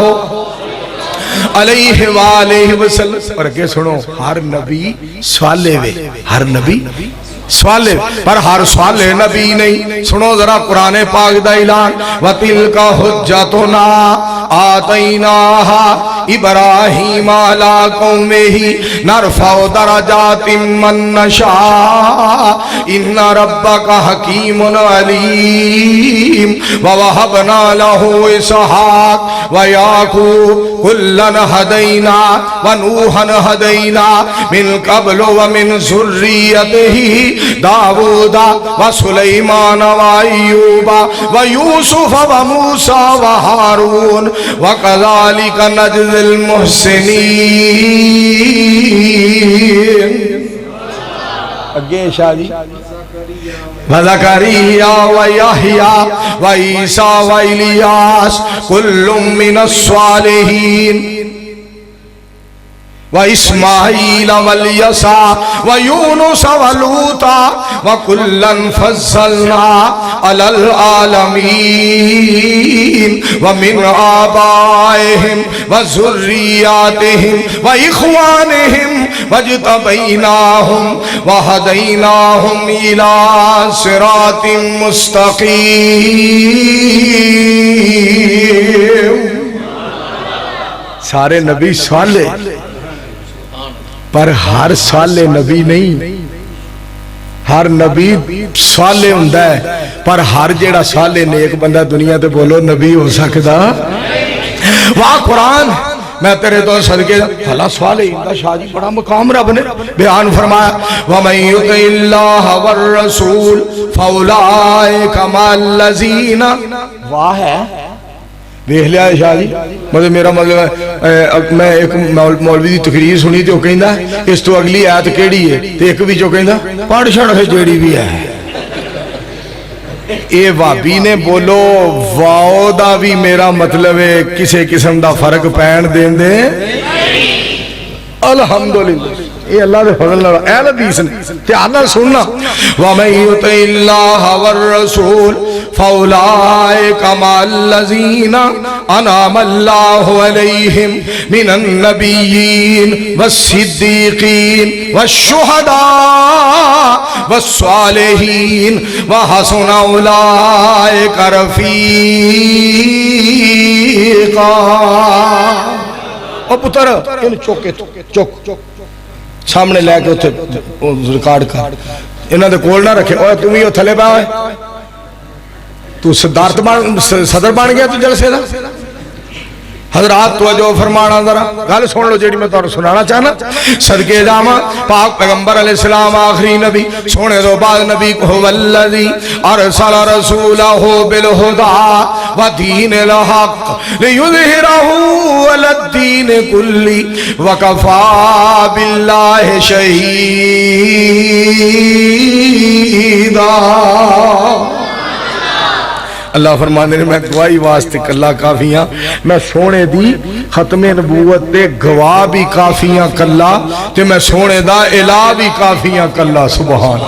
علیہ وآلہ وسلم۔ اور کہ سنو، ہر نبی صالح وے، ہر نبی صالح، پر ہر صالح نبی نہیں۔ سنو ذرا قرآن پاک دا اعلان، وَتِلْكَ حُجَّتُنَا آتَيْنَاهَا إِبْرَاهِيمَ عَلَىٰ قَوْمِهِ نَرْفَعُ دَرَجَاتٍ مَّن نَّشَاءُ إِنَّ رَبَّكَ حَكِيمٌ عَلِيمٌ وَوَهَبْنَا لَهُ إِسْحَاقَ وَيَعْقُوبَ كُلًّا هَدَيْنَا وَنُوحًا هَدَيْنَا مِن قَبْلُ وَمِن ذُرِّيَّتِهِ داود وسليمان وأيوب ويوسف وموسى وهارون وكذلك نجزي المحسنين۔ اگے شادی وزكريا ويحيى وعيسى وإلياس كل من الصالحين وإسماعيل واليسع ويونس ولوطا وكلا فضلنا على العالمين ومن آبائهم وذرياتهم وإخوانهم واجتبيناهم وهديناهم إلى صراط مستقيم۔ سارے نبی صالح، پر ہر صالح نبی نہیں۔ ہر نبی صالح ہوندہ ہے، پر ہر جیڑا صالح نیک بندہ دنیا تے بولو نبی ہو سکتا۔ واہ قرآن، میں تیرے تو صدقے بھلا صالح اندہ شاہ جی بڑا مقام رب نے بیان فرمایا، وَمَن يُطِعِ اللَّهَ وَالرَّسُولَ فَأُولَٰئِكَ مَعَ الَّذِينَ۔ واہ ہے دیکھ لیا شاہ جی، مطلب میرا مطلب میں ایک مولوی دی تقریر سنی تو کہندا اس تو اگلی آیت کیڑی ہے تے ایک بھی جو کہندا پڑھ چھڑ ہے جیڑی بھی ہے۔ اے وابی نے بولو واؤ دا بھی میرا مطلب ہے کسے قسم دا فرق پین دین دے الحمدللہ۔ یہ اللہ دے فضل اللہ اہل حدیث نے تیار سننا، وَمَن يُطِعِ اللَّهَ وَالرَّسُولَ فَأُولَٰئِكَ مَعَ الَّذِينَ أَنْعَمَ اللَّهُ عَلَيْهِمْ مِنَ النَّبِيِّينَ وَالصِّدِّيقِينَ وَالشُّهَدَاءِ وَالصَّالِحِينَ وَحَسُنَ أُولَٰئِكَ رَفِيقًا۔ اور پتر ان چوکے چوک سامنے لے کے اتھے ریکارڈ کر انہاں دے کول نہ رکھے، اوہ تم ہی ہو تھلے پہ ہوئے تو صدر بان گیا تو جلسے دا۔ حضرات توجہ فرمانا ذرا گل سن لو جیڑی میں تو سنانا چاہنا۔ صدقے جاما پاک پیغمبر علیہ السلام آخری نبی سونے دو بعد نبی کو والذی ارسل رسولہ بالہدى ودین الحق لیظہرہ علی الدین کلی وکفا باللہ شہیدا۔ اللہ فرمانے نے میں گواہی واسطے کلا کافیاں، میں سونے دی ختم نبوت دے گواہ بھی کافیاں کلا تے میں سونے دا الہ بھی کافیاں کلا۔ سبحان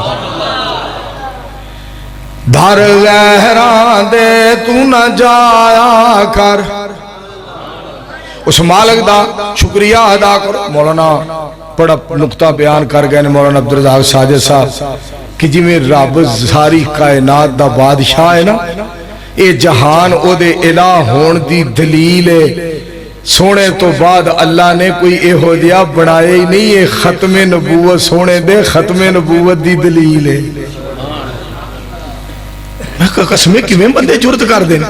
دھر غیران دے تو نہ جایا کر، اس مالک دا شکریہ ادا کر۔ مولانا بڑا نقطہ بیان کر گئے نے مولانا عبدالرزاق ساجد صاحب کہ جی میں رب ساری کائنات دا بادشاہ ہے نا، اے جہان او دے الہ ہون دی دلیل ہے۔ سونے تو بعد اللہ نے کوئی اے ہو دیا بڑھائے ہی نہیں، اے ختم نبوت سونے دے ختم نبوت دی دلیل ہے۔ میں کہا قسمیں کیویں بندے جرت کر دیں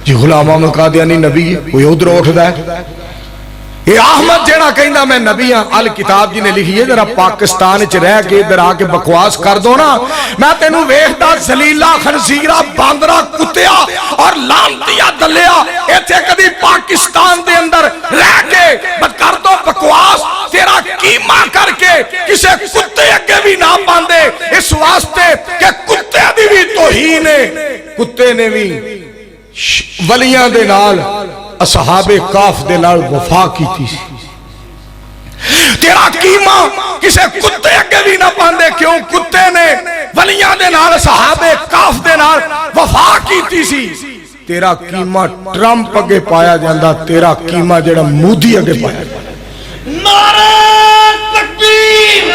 جی غلام احمد قادیانی نبی ہے، کوئی ادھر اٹھدا ہے۔ یہ احمد جیڑا کہندا میں نبی ہاں، الکتاب جی نے لکھی ہے ذرا پاکستان وچ رہ کے ادھر آ کے بکواس کر دو نا، میں تینوں ویکھدا ذلیلا خنزیرا باندرا کتیا اور لعنتیا دلیا ایتھے کدی پاکستان دے اندر رہ کے کر دو بکواس تیرا کیما کر کے کسے کتے اگے بھی نہ باندھے، اس واسطے کہ کتے دی بھی توہین ہے۔ کتے نے بھی ولیاں دے نال اصحاب کاف دے نال وفا کی تھی، تیرا کیما کسے کتے اگے بھی نہ باندھے، کیوں کتے نے ولیاں دے نال صحابے کاف دے نال وفا کیتی سی تیرا قیمہ ٹرمپ اگے پایا جاندہ تیرا قیمہ جڑا مودی اگے پایا جاندہ نعرہ تکبیر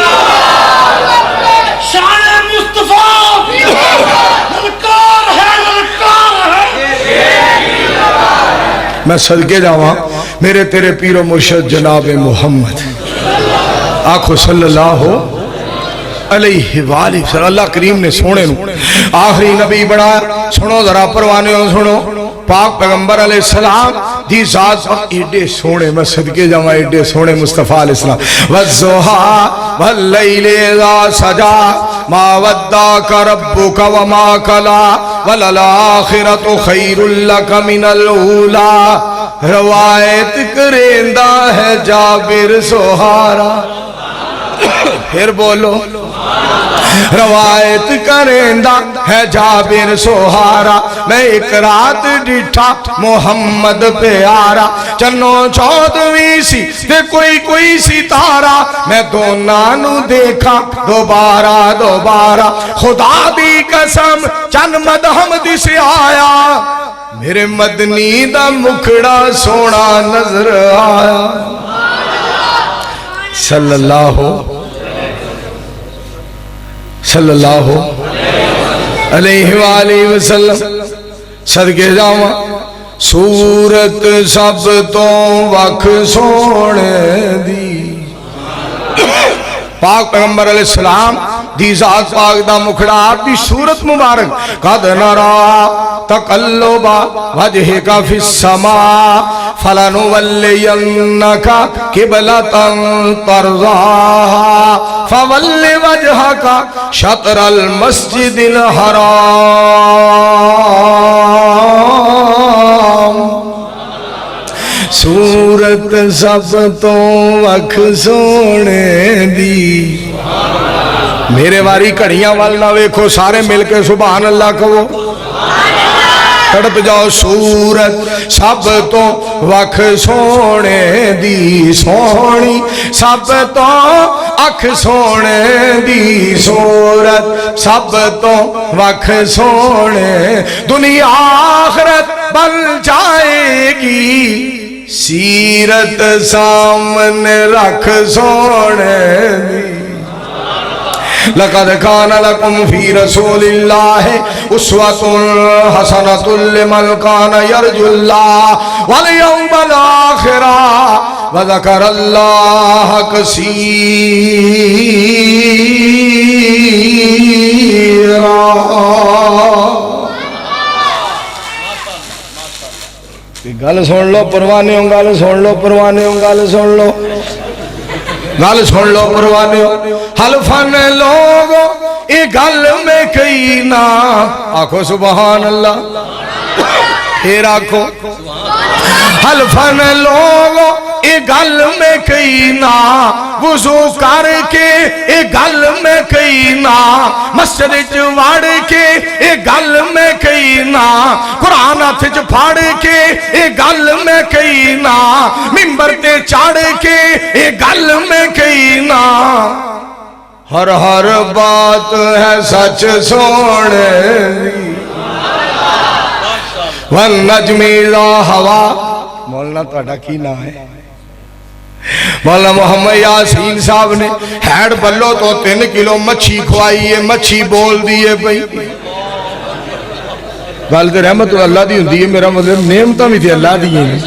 شان مصطفیٰ للکار ہے میں صدقے جاواں میرے تیرے پیر و مرشد جناب محمد آنکھو صلی اللہ علیہ وآلہ وسلم اللہ کریم نے سونے نو آخری نبی بنایا سنو ذرا پروانے ہو سنو پاک پیغمبر علیہ السلام دی ذات پر ایڈے سونے میں صدقے جاواں ایڈے سونے مصطفیٰ علیہ السلام والضحا واللیل اذا سجا ما ودعک ربک وما کلا وللآخرۃ خیر لک من الاولی روایت کریندہ ہے جابر سہارا پھر بولو روایت کریندہ ہے جابر سہارا میں ایک رات ڈٹھا محمد پیارا چنو چودویں سی تے کوئی ستارہ میں دونانو دیکھا دوبارہ خدا دی قسم چند مدہم دی سے آیا میرے مدنی دا مکھڑا سونا نظر آیا صلی اللہ علیہ وآلہ وسلم صدقے جاواں صورت سب تو وکھ سونے دی پاک پیغمبر علیہ السلام دی ذات پاک دا مکھڑا آپ دی صورت مبارک قد نرا تقلب وجہک فی السماء فلنولینک قبلۃ ترضاها فول وجہک شطر المسجد الحرام صورت سب تو وکھ سونے دی میرے واری کڑیاں والنا ویکھو سارے مل کے سبحان اللہ کہو تڑپ جاؤ صورت سب تو وکھ سونے دی سونی سب تو اکھ سونے دی صورت سب تو وکھ سونے دنیا آخرت بن جائے گی سیرت سامنے رکھ سونے دی لقد كان لكم في رسول الله أسوة حسنة لمن كان يرجو الله واليوم الآخر وذكر الله كثيرا گل سن لو پروانے ہوں گل سن لو پروانے ہوں گل سن لو گل سن لو پروانے ہو حلفن لوگو اے گل میں کئی نا آکھو سبحان اللہ پھر آکھو حلفن لوگو اے گل میں کئی نا وضو کر کے اے گل میں کئی نا مسجد وڑ کے اے گل میں کئی نا قرآن ہاتھ پھاڑ کے اے گل میں کئی نا منبر تے چڑھ کے اے گل میں کئی نا ہر بات ہے سچ سونے والنجم اذا ہوا مولانا تہاڈا کی نا ہے مولانا محمد یاسین صاحب نے ہیڈ بلو تو 3 کلو مچھی کھوائی ہے مچھی بول دیئے بھئی گل تے رحمت اللہ دی ہوندی ہے میرا مطلب نعمتاں بھی تے اللہ دی ہیں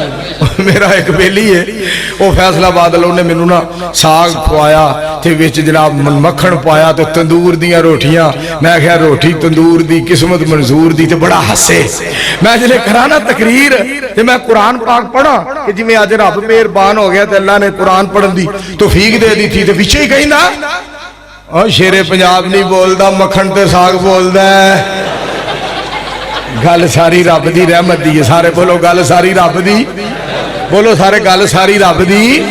میرا ایک بیلی ہے وہ فیصلہ بادل انہیں میں نا ساگ کھوایا تے وچ جناب مکھن پایا تے تندور دیاں روٹیاں میں کہا روٹی تندور دی قسمت منظور دی تے بڑا ہسے میں جلے کرانا تقریر تے میں قرآن پاک پڑھا کہ جی میں آج رب مہربان ہو گیا تے اللہ نے قرآن پڑھن دی توفیق دے دی تھی تے پیچھے ہی کہیں نا اور شیر پنجاب نہیں بولدا مکھن تے ساگ بولدا ہے گل ساری رب دی رحمت دی ہے سارے بولو گل ساری رب دی بولو سارے گل ساری رب دی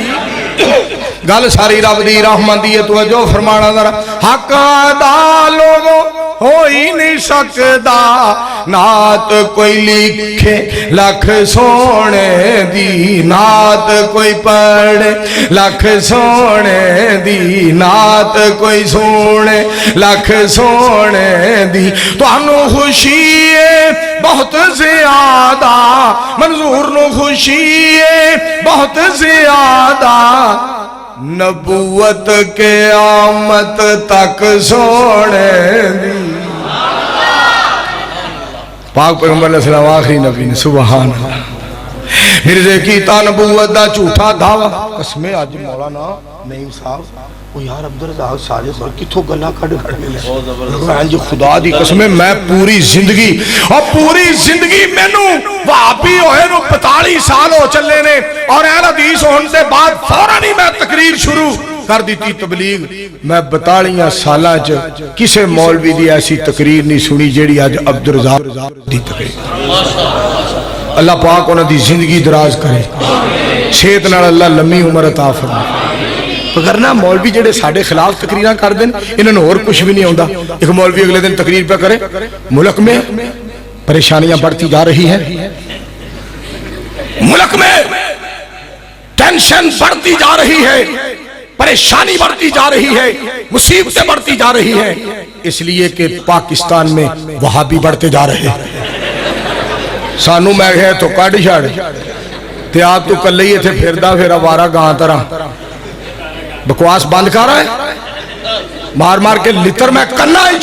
گل ساری رب دی رحمت دی ہے توجہ فرمانا ذرا حق ادا لوگو ہو ہی نہیں سکدا نعت کوئی لکھے لکھ سونے دی نعت کوئی پڑھے لکھ سونے دی نعت کوئی سونے لکھ سونے دی تانوں خوشی ہے بہت زیادہ منظور نو خوشی ہے بہت زیادہ نبوت کے آمد تک سونے دی پاک پیغمبر علیہ السلام آخری نبی نے سبحان اللہ مرزے کیتا نبوت دا جھوٹا دعویٰ قسمیں آج مولانا نعیم صاحب وہ یار عبدالرزاق ساجد اور کتھوں گلہ کھڑ لے جی خدا دی قسمیں میں پوری زندگی میں نو وہابی ہوئے نو 45 سال ہو چلے نے اور اہل حدیث ہونے سے بعد فوراً ہی میں تقریر شروع کر دیتی تبلیغ میں 42 سالاں کسے مولوی دی ایسی تقریر نہیں سنی جیڑی آج عبدالرزاق دی تقریر اللہ پاک انہوں دی زندگی دراز کرے صحت نال اللہ لمبی عمر عطا فرمائے وگرنہ مولوی جڑے ساڑھے خلاف تقریرہ کر دیں انہوں نے اور کچھ بھی نہیں ہوندہ ایک مولوی اگلے دن تقریر پہ کرے ملک میں پریشانیاں بڑھتی جا رہی ہیں ملک میں ٹینشن بڑھتی جا رہی ہے پریشانی بڑھتی جا رہی ہے مصیبتیں بڑھتی جا رہی ہیں اس لیے کہ پاکستان میں وہابی بڑھتے جا رہے ہیں سانو میں گئے تو کاڑ شاڑ تے آپ تو کل لئیے تھے پھردہ پھر آوارہ گاں طرح بکواس بند کر رہا ہے مار مار کے لتر میں کرنا ہی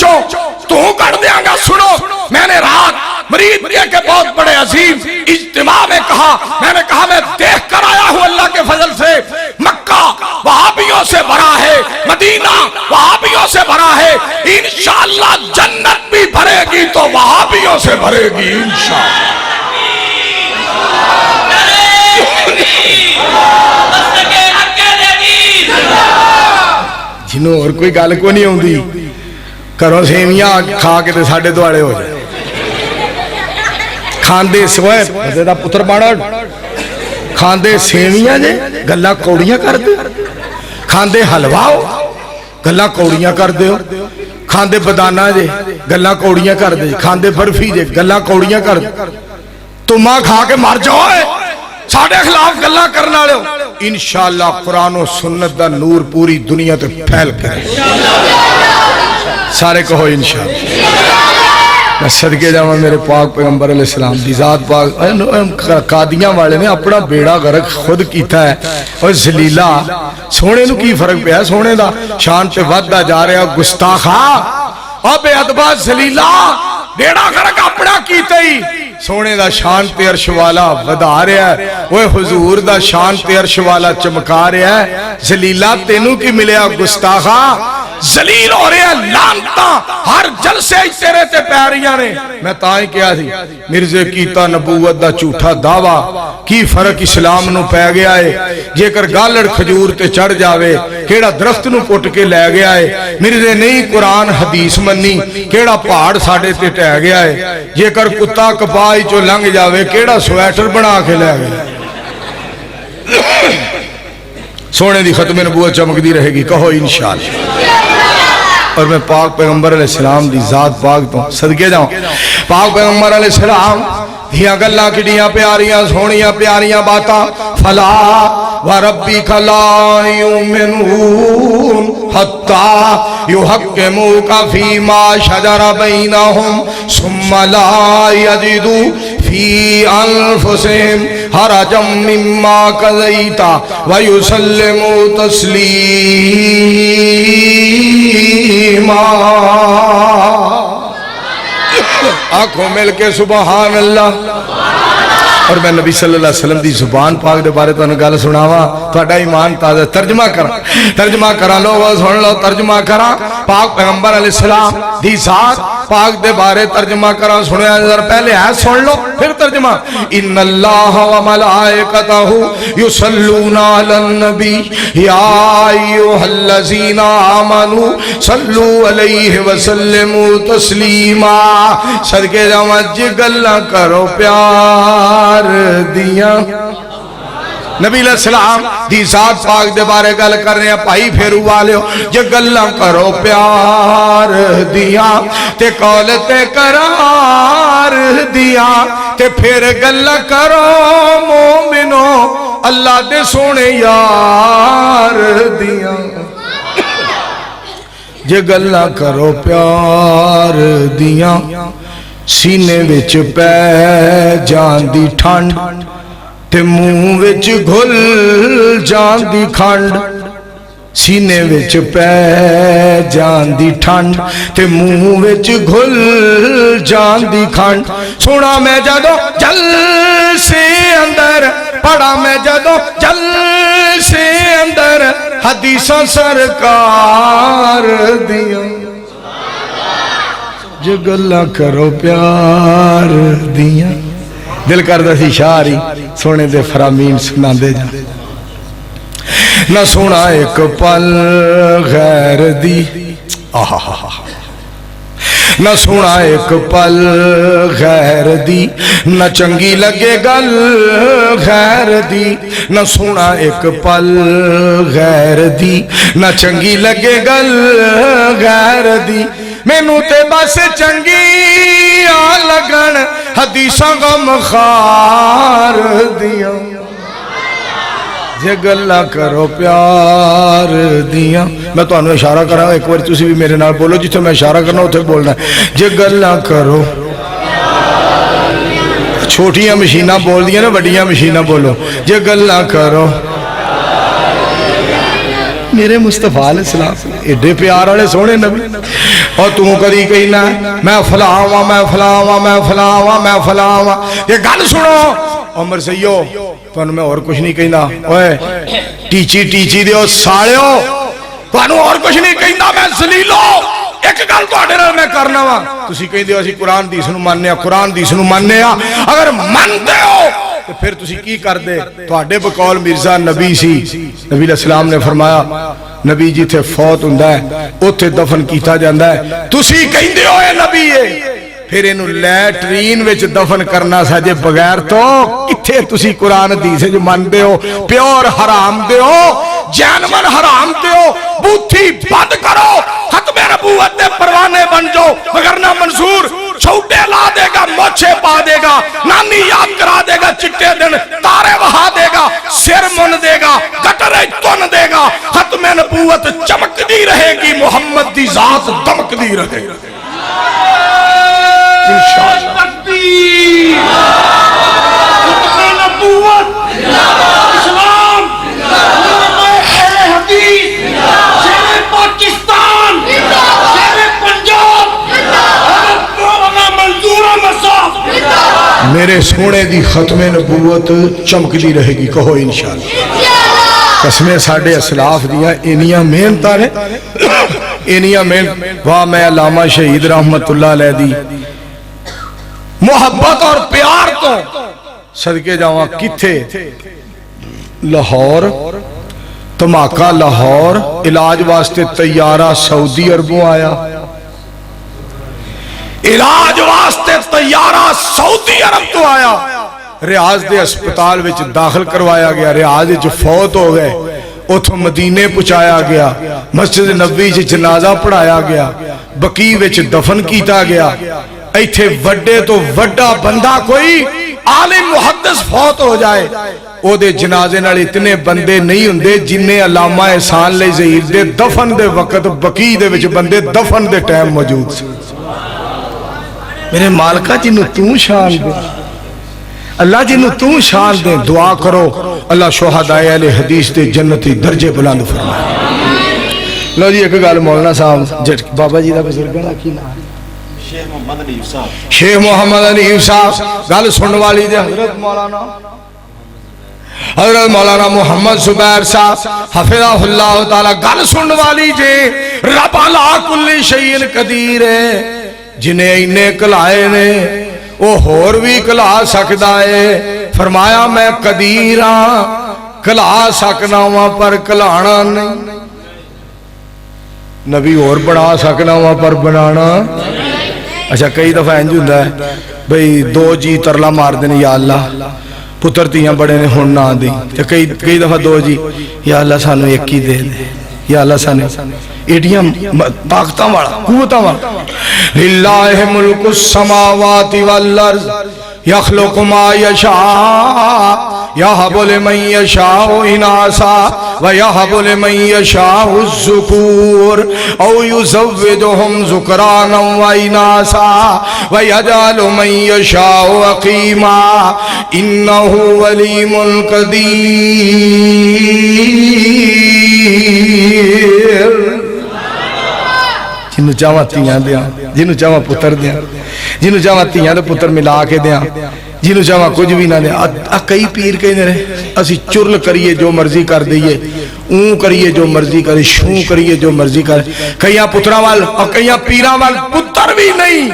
تو کر دیا گا سنو میں نے رات مرید کے بہت بڑے عظیم اجتماع میں کہا میں دیکھ کر آیا ہوں اللہ کے فضل سے مکہ وہابیوں سے بھرا ہے مدینہ وہابیوں سے بھرا ہے انشاءاللہ جنت بھی بھرے گی تو وہابیوں سے بھرے گی انشاءاللہ جنہوں اور کوئی گال کو نہیں ہوں دی کرو سیمیاں کھا کے تے ساڑھے دوارے ہو جائے کھاندے سوئے مزیدہ پتر باڑا کھاندے سیمیاں جے گلہ کوڑیاں کر دے کھاندے حلواؤ گلہ کوڑیاں کر دے کھاندے بدانہ جے گلہ کوڑیاں کر دے کھاندے برفی جے گلہ کوڑیاں کر دے تو ماں کھا کے مار جاؤ ساڑھے خلاف گلہ کرنا لے انشاءاللہ قرآن و سنت دا نور پوری دنیا تے پھیل کرے سارے کہو انشاءاللہ میں صدقے جاؤں میرے پاک پیغمبر علیہ السلام دی ذات پاک قادیاں والے نے اپنا بیڑا غرق خود کیتا ہے اور ذلیلہ سونے نو کی فرق پہ ہے سونے دا شان پہ ودہ جا رہے ہیں گستاخا اور بے ادبا ذلیلہ بیڑا غرق اپنا کیتا ہی سونے دا شان تے عرش والا ودا رہا ہے وہ حضور دا شان تے عرش والا چمکا رہا ہے ذلیلہ تینوں کی ملیا گستاخا ذلیل ہو رہے ہیں لانتا ہر جلسے تیرے تے پیاریاں نے میں تائیں کیا تھی مرزے کیتا نبوت دا جھوٹا دعویٰ کی فرق اسلام نو پہ گیا ہے جے کر گالڑ کھجور تے چڑھ جاوے کیڑا درخت نو پٹ کے لے گیا ہے مرزے نہیں قرآن حدیث منی کیڑا پہاڑ ساڑھے تے ٹہ گیا ہے جے کر کتا کپائی چو لنگ جاوے کیڑا سویٹر بنا کے لے گیا سونے دی ختم نبوت چمک دی رہے گی کہو انشاءاللہ اور میں پاک پیغمبر علیہ السلام دی ذات پاک تو صدقے جاؤں پاک پیغمبر علیہ السلام دھیاں گلہ کڑیاں پیاریاں سونیاں پیاریاں باتا فلا وربک لا یؤمنون حتی یحکموک فیما شجر بینہم ثم لا یجدو فی انفسہم حرجا مما قضیت ویسلموا تسلیما آنکھوں مل کے سبحان اللہ اور میں نبی صلی اللہ علیہ وسلم دی زبان پاک دے بارے تو انہوں گال سناوا تو اڈا ایمان تازہ ترجمہ کرا لو وہ سن لو ترجمہ کرا پاک پیغمبر علیہ السلام دی ذات پاک دے بارے ترجمہ کرا سنیا ذرا پہلے ہے سن لو پھر ترجمہ ان اللہ و ملائکتہ یصلون علی النبی یا ایوہ الذین آمنوا صلو علیہ وسلموا تسلیما صدقے جامع جگل نہ کرو پیار دیا نبی علیہ السلام دی ذات پاک دے بارے گل کر رہے ہیں بھائی پھیرو والیو جے گلاں کرو پیار دیاں تے قول تے قرار دیاں تے پھر گلاں کرو مومنو اللہ دے سونے یار دیاں جے گلاں کرو پیار دیاں سینے وچ پے جان دی ٹھنڈ تے منہ وچ گھل جان دی کھنڈ سینے وچ پے جان دی ٹھنڈ تے منہ وچ گھل جان دی کھنڈ سونا میں جدو جل سے اندر پڑھا میں جدو جل سے اندر حدیثاں سرکار دیاں جو گلاں کرو پیار دیاں دل کردہ سی شاعری سونے دے فرامین سنا دے جا نہ سونا ایک پل غیر دی نہ سونا ایک پل غیر دی نہ چنگی لگے گل غیر دی نہ سونا ایک پل غیر دی نہ چنگی لگے گل غیر دی مینوں تے بس چنگی آ لگن حدیثاں غم خار دیاں جے گلاں کرو پیار دیاں میں تو انہوں اشارہ کر رہا ہوں ایک بار تسی بھی میرے نال بولو جتنے میں اشارہ کرنا ہوتے بولنا ہے جے گلاں کرو چھوٹیاں مشینہ بول دیا نا بڑیاں مشینہ بولو جے گلاں کرو میرے مصطفیٰ علیہ السلام ایڈے پیار والے سونے نبی اور تم کدی کہنا میں فلاواں میں فلاواں میں فلاواں میں فلاواں یہ گل سنو عمر سیو تو میں اور کچھ نہیں کہنا اوے ٹیچی ٹیچی دیو ساڑیو تو اور کچھ نہیں کہنا میں ذلیلو ایک گل تواڈے نال میں کرنا وا تسی کہندے ہو اسی قرآن دی سنو ماننے قرآن دی سنو ماننے اگر مانتے ہو تو پھر تسی کی کر دے تواڈے بقول مرزا نبی سی نبی علیہ السلام نے فرمایا نبی جی تھے فوت ہوندا ہے اوتھے دفن کیتا جاندا ہے تسی کہندے ہو اے نبی ہے پھر اینو لیٹرین وچ دفن کرنا ساجے بغیر تو کتھے تسی قرآن حدیث جو مانتے ہو پیور حرام دے ہو جانور حرام دے ہو بوتھی بند کرو ختم نبوت دے پروانے بن جاؤ مگر نہ منصور چھوٹے لا دے گا موچھے پا دے گا نانی یاد کرا دے گا چٹے دن تارے وہا دے گا سر من دے گا گٹرے تن دے گا ختم نبوت چمک دی رہے گی محمد دی ذات دمک دی رہے گی انشاءاللہ ختم نبوت اسلام اہل حدیث شہر پاکستان شہر پنجاب منظور مساف میرے سونے دی ختم نبوت چمک دی رہے گی کہو انشاءاللہ قسمیں ساڑھے اسلاف دیا انیاں محنتاں نے انیاں محنت واہ میں علامہ شہید رحمت اللہ علیہ دی محبت اور پیار تو صدقے جاواں کتھے لاہور تماکہ لاہور علاج واسطے طیارہ سعودی عربوں آیا علاج واسطے طیارہ سعودی عرب تو آیا ریاض دے اسپتال وچ داخل کروایا گیا ریاض وچ فوت ہو گئے اتھو مدینے پہنچایا گیا مسجد نبوی وچ جنازہ پڑھایا گیا بقیع وچ دفن کیتا گیا ایتھے وڈے تو وڈا بندہ کوئی عالم محدث فوت ہو جائے او دے جنازے نال اتنے بندے نہیں ہوندے جنہیں علامہ احسان علیہ ظہیر دے دفن دے وقت بقیع دے وچ بندے دفن دے ٹائم موجود سے میرے مالکہ جنہوں توں شان دے اللہ جنہوں توں شان دے دعا کرو اللہ شہداء اہل حدیث دے جنتی درجے بلند فرمائے لو جی ایک گل مولانا صاحب بابا جی دا بزرگاں کی نام شیخ محمد علی صاحب گل سن والی دے حضرت مولانا محمد زبیر صاحب حفظہ اللہ تعالی گل سن والی جے رب علا کل شیء قدیر ہے جنہیں انہیں کلائے نے وہ ہور بھی کلا سکتا ہے فرمایا میں قدیر ہاں کلا سکنا وہاں پر کلانا نہیں نبی اور بڑھا سکنا وہاں پر بنانا اچھا کئی دفعہ انج ہوندا ہے بھئی دو جی ترلا مار دیں یا اللہ پتر تیاں بڑے نے ہون نہ دی تے کئی دفعہ دو جی یا اللہ سانو ایک ہی دے دے یا اللہ سانے ایڈیاں طاقتاں والا قوتاں والا للہ ملک السماوات والارض یخلق ما یشاء یہب لمن یشاء اناسا ویہب لمن یشاء الذکور او یزودہم ذکرانا واناسا ویجعل من یشاء عقیما انہو علیم قدیر جنہوں چاہاں تیاں دیاں جنہوں چاہاں پتر دیاں جنہوں چاہاں تیاں دے پتر ملا کے دیاں جنہوں چاہاں کچھ بھی نہ دیاں کئی پیر کہیں رہے اسی چرل کریے جو مرضی کر دیئے اون کریے جو مرضی کرے شون کریے جو مرضی کرے کئیاں پترہ وال اور کئیاں پیرہ وال پتر بھی نہیں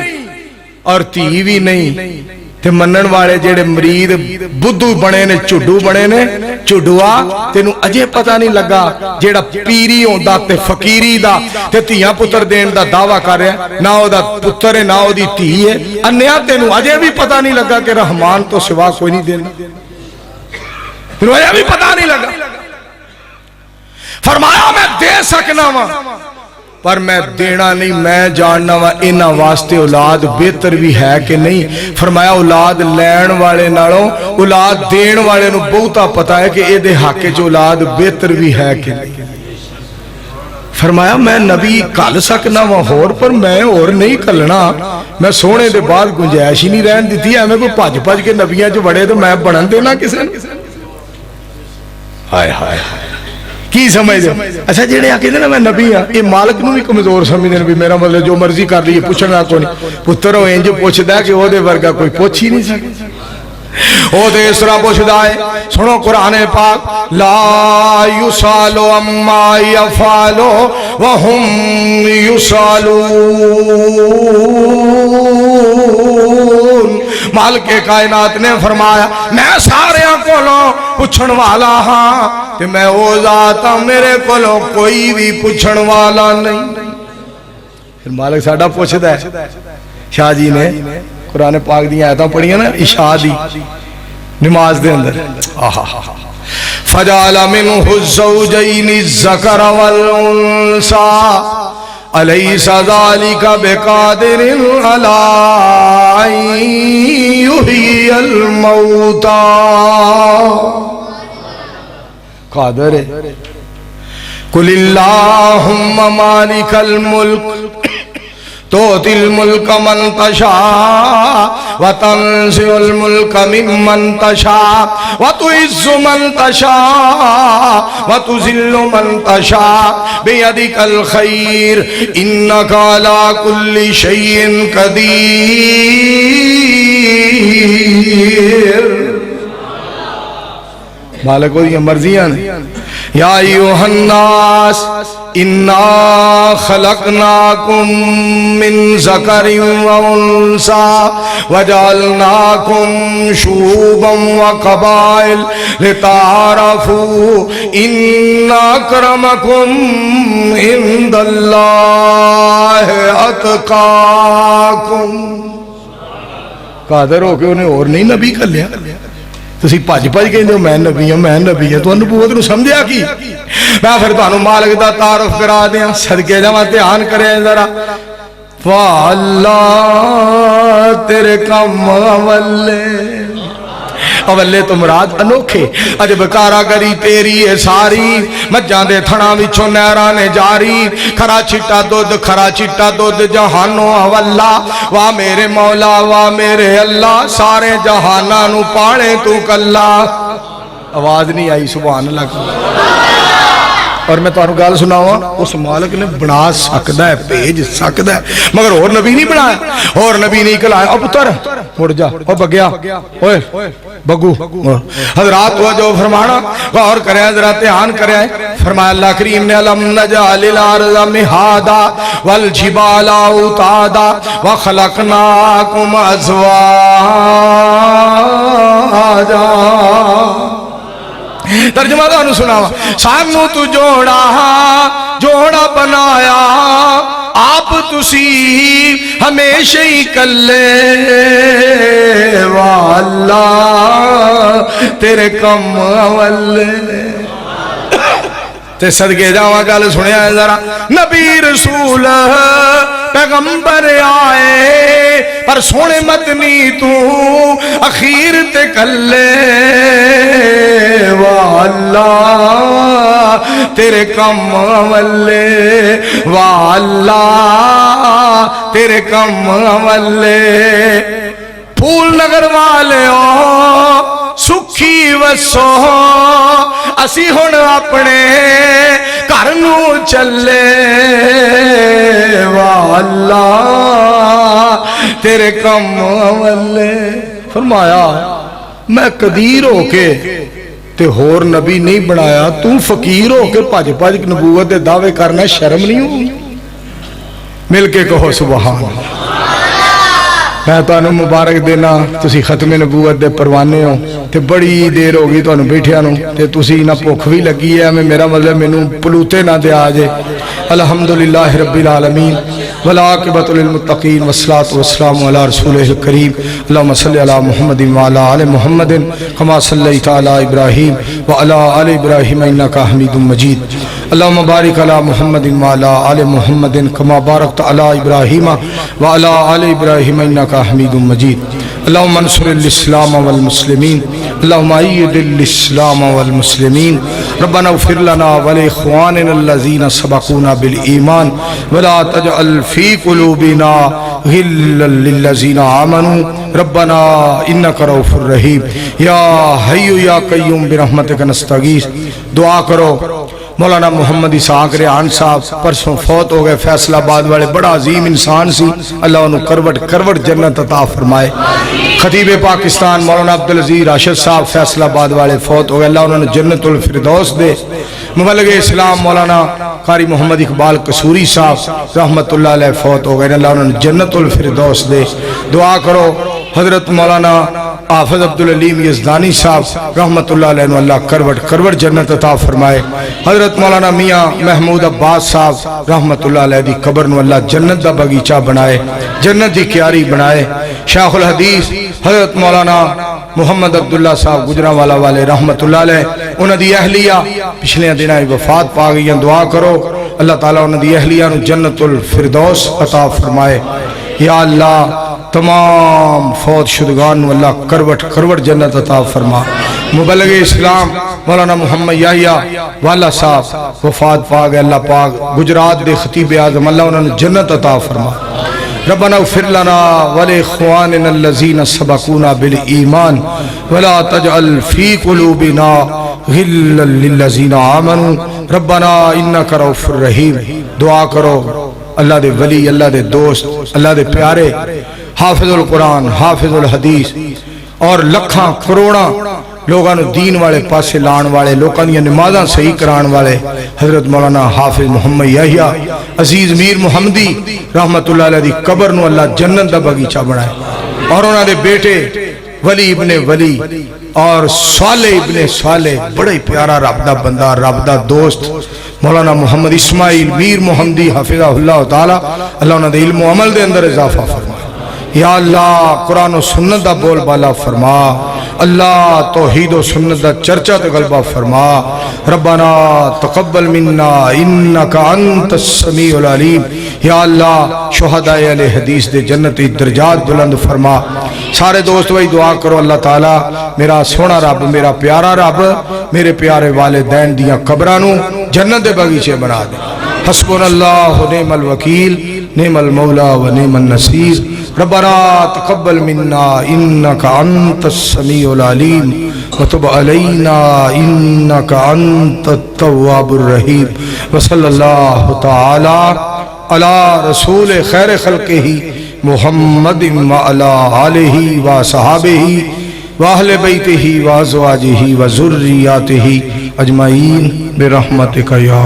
اور تی بھی نہیں تے منن والے جیڑے مرید بدھو بنے نے چڈو بنے نے چڈوا تینوں اجے پتہ نہیں لگا جیڑا پیری ہوندا تے فقیری دا تے تیاں پتر دین دا دعویٰ کر رہے ہیں نہ او دا پتر ہے نہ او دی تھی ہے انیا تینوں اجے بھی پتہ نہیں لگا کہ رحمان تو سوا کوئی نہیں دینا تینوں اجے بھی پتہ نہیں لگا فرمایا میں دے سکنا ہوں پر میں دینا نہیں میں جاننا وا انہاں واسطے اولاد بہتر بھی ہے کہ نہیں فرمایا اولاد لین والے نالوں اولاد دین والے نو بہتا پتا ہے کہ اے دے حق وچ اولاد بہتر بھی ہے کہ نہیں فرمایا میں نبی کل سکنا وا ہور پر میں اور نہیں کلنا میں سونے دے بعد گنجائش ہی نہیں رہن دیتی ہے میں کوئی بھج بھج کے نبیاں چ بڑے تو میں بنن دینا کسے نے ہائے ہائے کی سمجھ دے اچھا جیڑے آ کہتے ہیں نا میں نبی ہاں یہ مالک نو بھی کمزور سمجھتے ہیں بھی میرا مطلب جو مرضی کر لیے پوچھنا کو نہیں پتر ہو انج پوچھدا ہے کہ او دے ورگا کوئی پوچھ ہی نہیں سکتا او دے اس طرح پوچھدا ہے سنو قرآن پاک لا یسالو اما یفعلو وہم یسالون مالک کائنات نے فرمایا میں سارے کولوں پوچھن والا ہاں کہ میں او ذات ہوں میرے کولوں کوئی بھی پوچھن والا نہیں پھر مالک ساڈا پوچھدا ہے شاہ جی نے قرآن پاک دی آیتاں پڑھیاں نا عشاء دی نماز دے اندر فجعل منه الزوجين الذكر والانثى أليس ذلك بقادر على أن يحيي الموتى قادر ہے قل اللهم مالك الملك تؤتي الملك من تشاء وتنزع الملك ممن تشاء وتعز من تشاء وتذل من تشاء بيدك الخير إنك على كل شيء قدير مالک دی مرضیاں یا ایوہ الناس انا خلقناکم من ذکر و انسا وجعلناکم شعوبا و قبائل لتعارفوا ان اکرمکم عند اللہ اتقاکم قادر ہو کے انہیں اور نہیں نبی کر لیا تسی پاج پاج کہیں دے میں نبی ہوں تو نبوت نو سمجھیا کی میں پھر تانوں مالک دا تعارف کرا دیاں صدقے جاواں دھیان کرے ذرا واللہ تیرے کم اولے تو مراد انوکھے عجب کاراگری تیری ہے ساری مجھاں دے تھنا وچوں نہرانے جاری کھرا چھٹا دودھ جہانوں اولا واہ میرے مولا واہ میرے اللہ سارے جہاناں نو پاڑے تو کلا آواز نہیں آئی سبحان اللہ اور میں تمہیں گل سناواں اس مالک نے بنا سکدا ہے بھیج سکدا ہے مگر اور نبی نہیں بنایا اور نبی نہیں کلایا او پتر مڑ جا او بگیا اوئے بگو حضرات توجہ فرمانا غور کرے حضرات دھیان کرے فرمایا اللہ کریم نے الم نجعل الارض مہادا والجبال اوتادا وخلقناکم ازواجا ترجمہ دانو سناوا سانو تو جوڑا بنایا آپ تسی ہمیشہ ہی کلے واللہ تیرے کم اولے تے صدقے جاواں گل سنیا ہے ذرا نبی رسول پیغمبر آئے پر سونے مدنی تو اخیر تے کلے واللہ تیرے کم اولے واللہ تیرے کم اولے پھول نگر والے سکھی وسو اسی ہن اپنے گھر نو چلے واللہ تیرے کم اولے فرمایا میں قدیر ہو کے تے ہور نبی نہیں بنایا تو فقیر ہو کے پاج پاج نبوت دے دعوے کرنا شرم نہیں ہو مل کے کہو سبحان اللہ میں تو انہوں مبارک دینا تسی ختم نبوت دے پروانے ہو تے بڑی دیر ہوگی تو انہوں بیٹھے آنوں تے تسی نہ پوکھ بھی لگی ہے ہمیں میرا مطلب میں نوں پلوتے نہ دے آجے الحمدللہ رب العالمین والعاقبۃ للمتقین والصلاۃ والسلام علی رسولہ الکریم اللہم صلی علی محمد وعلی آل محمد کما صلیت علی ابراہیم وعلی آل ابراہیم انک حمید مجید اللہم بارک علی محمد وعلی آل محمد کما بارکت علی ابراہیم وعلی آل ابراہیم انک حمید مجید اللہم انصر الاسلام والمسلمین اللہم اید الاسلام والمسلمین ربنا اغفر لنا ولاخواننا الذین سبقونا بالایمان ولا تجعل فی قلوبنا غلا للذین آمنوا ربنا انک رؤوف رحیم یا حی یا قیوم برحمتک نستغیث دعا کرو مولانا محمد اسحاق ریحان صاحب پرسوں فوت ہو گئے فیصل آباد والے بڑا عظیم انسان سی اللہ انہوں کروٹ جنت عطا فرمائے خطیب پاکستان مولانا عبدالعزیز راشد صاحب فیصل آباد والے فوت ہو گئے اللہ انہوں نے جنت الفردوس دے مبلغ اسلام مولانا قاری محمد اقبال قصوری صاحب رحمت اللہ علیہ فوت ہو گئے اللہ انہوں نے جنت الفردوس دے دعا کرو حضرت مولانا حافظ عبدالعلیم یزدانی صاحب رحمت اللہ علیہ اللہ کروٹ جنت عطا فرمائے حضرت مولانا میاں محمود عباس صاحب رحمت اللہ علیہ دی قبر نو اللہ جنت دا بگیچہ بنائے جنت دی کیاری بنائے شیخ الحدیث حضرت مولانا محمد عبداللہ صاحب گجرانوالا والے رحمت اللہ علیہ انہوں دی اہلیہ پچھلے دنوں وفات پا گئی دعا کرو اللہ تعالیٰ انہوں دی اہلیہ نو جنت الفردوس عطا فرمائے یا اللہ تمام فوت شدگان اللہ کروٹ جنت عطا فرما مبلغ اسلام مولانا محمد یحییٰ والا صاحب وفات پا گئے اللہ پاک گجرات دے خطیب اعظم اللہ انہوں نے جنت عطا فرما ربنا اغفر لنا ولاخواننا الذین سبقونا بالایمان ولا تجعل فی قلوبنا غلا للذین آمنوا ربنا انک رؤوف رحیم دعا کرو اللہ دے ولی اللہ دے دوست اللہ دے پیارے حافظ القرآن حافظ الحدیث اور لکھاں کروڑاں لوگاں دین والے پاسے لان والے لوگاں دیا نمازاں صحیح کران والے حضرت مولانا حافظ محمد یحییٰ عزیز میر محمدی رحمت اللہ علیہ دی قبر نو اللہ جنت دا بگیچہ بنائے اور انہوں نے بیٹے ولی ابن ولی اور صالح ابن صالح بڑے پیارا رب دا بندہ رب دا دوست مولانا محمد اسماعیل میر محمدی حفظہ اللہ تعالی اللہ انہوں نے علم و عمل دے اندر اضافہ فرمائے یا اللہ قرآن و سنت دا بول بالا فرما اللہ توحید و سنت دا چرچا تے غلبہ فرما ربنا تقبل منا انکا انت السمیع العلیم یا اللہ شہداء اہل حدیث دے جنتی درجات بلند فرما سارے دوست وہی دعا کرو اللہ تعالیٰ میرا سونا رب میرا پیارا رب میرے پیارے والدین دیاں قبرانو جنت دے بگیچے بنا دے حسبنا اللہ نعم الوکیل نعم المولا و نعم النصیر ربنا تقبل منا انکا انت السمیع العلیم وتب علینا انکا انت التواب الرحیم وصلی اللہ تعالی علی رسول خیر خلقہ محمد وعلی آلہ وصحابہ واہل بیتہ وازواجہ وذریاتہ اجمعین برحمتک یا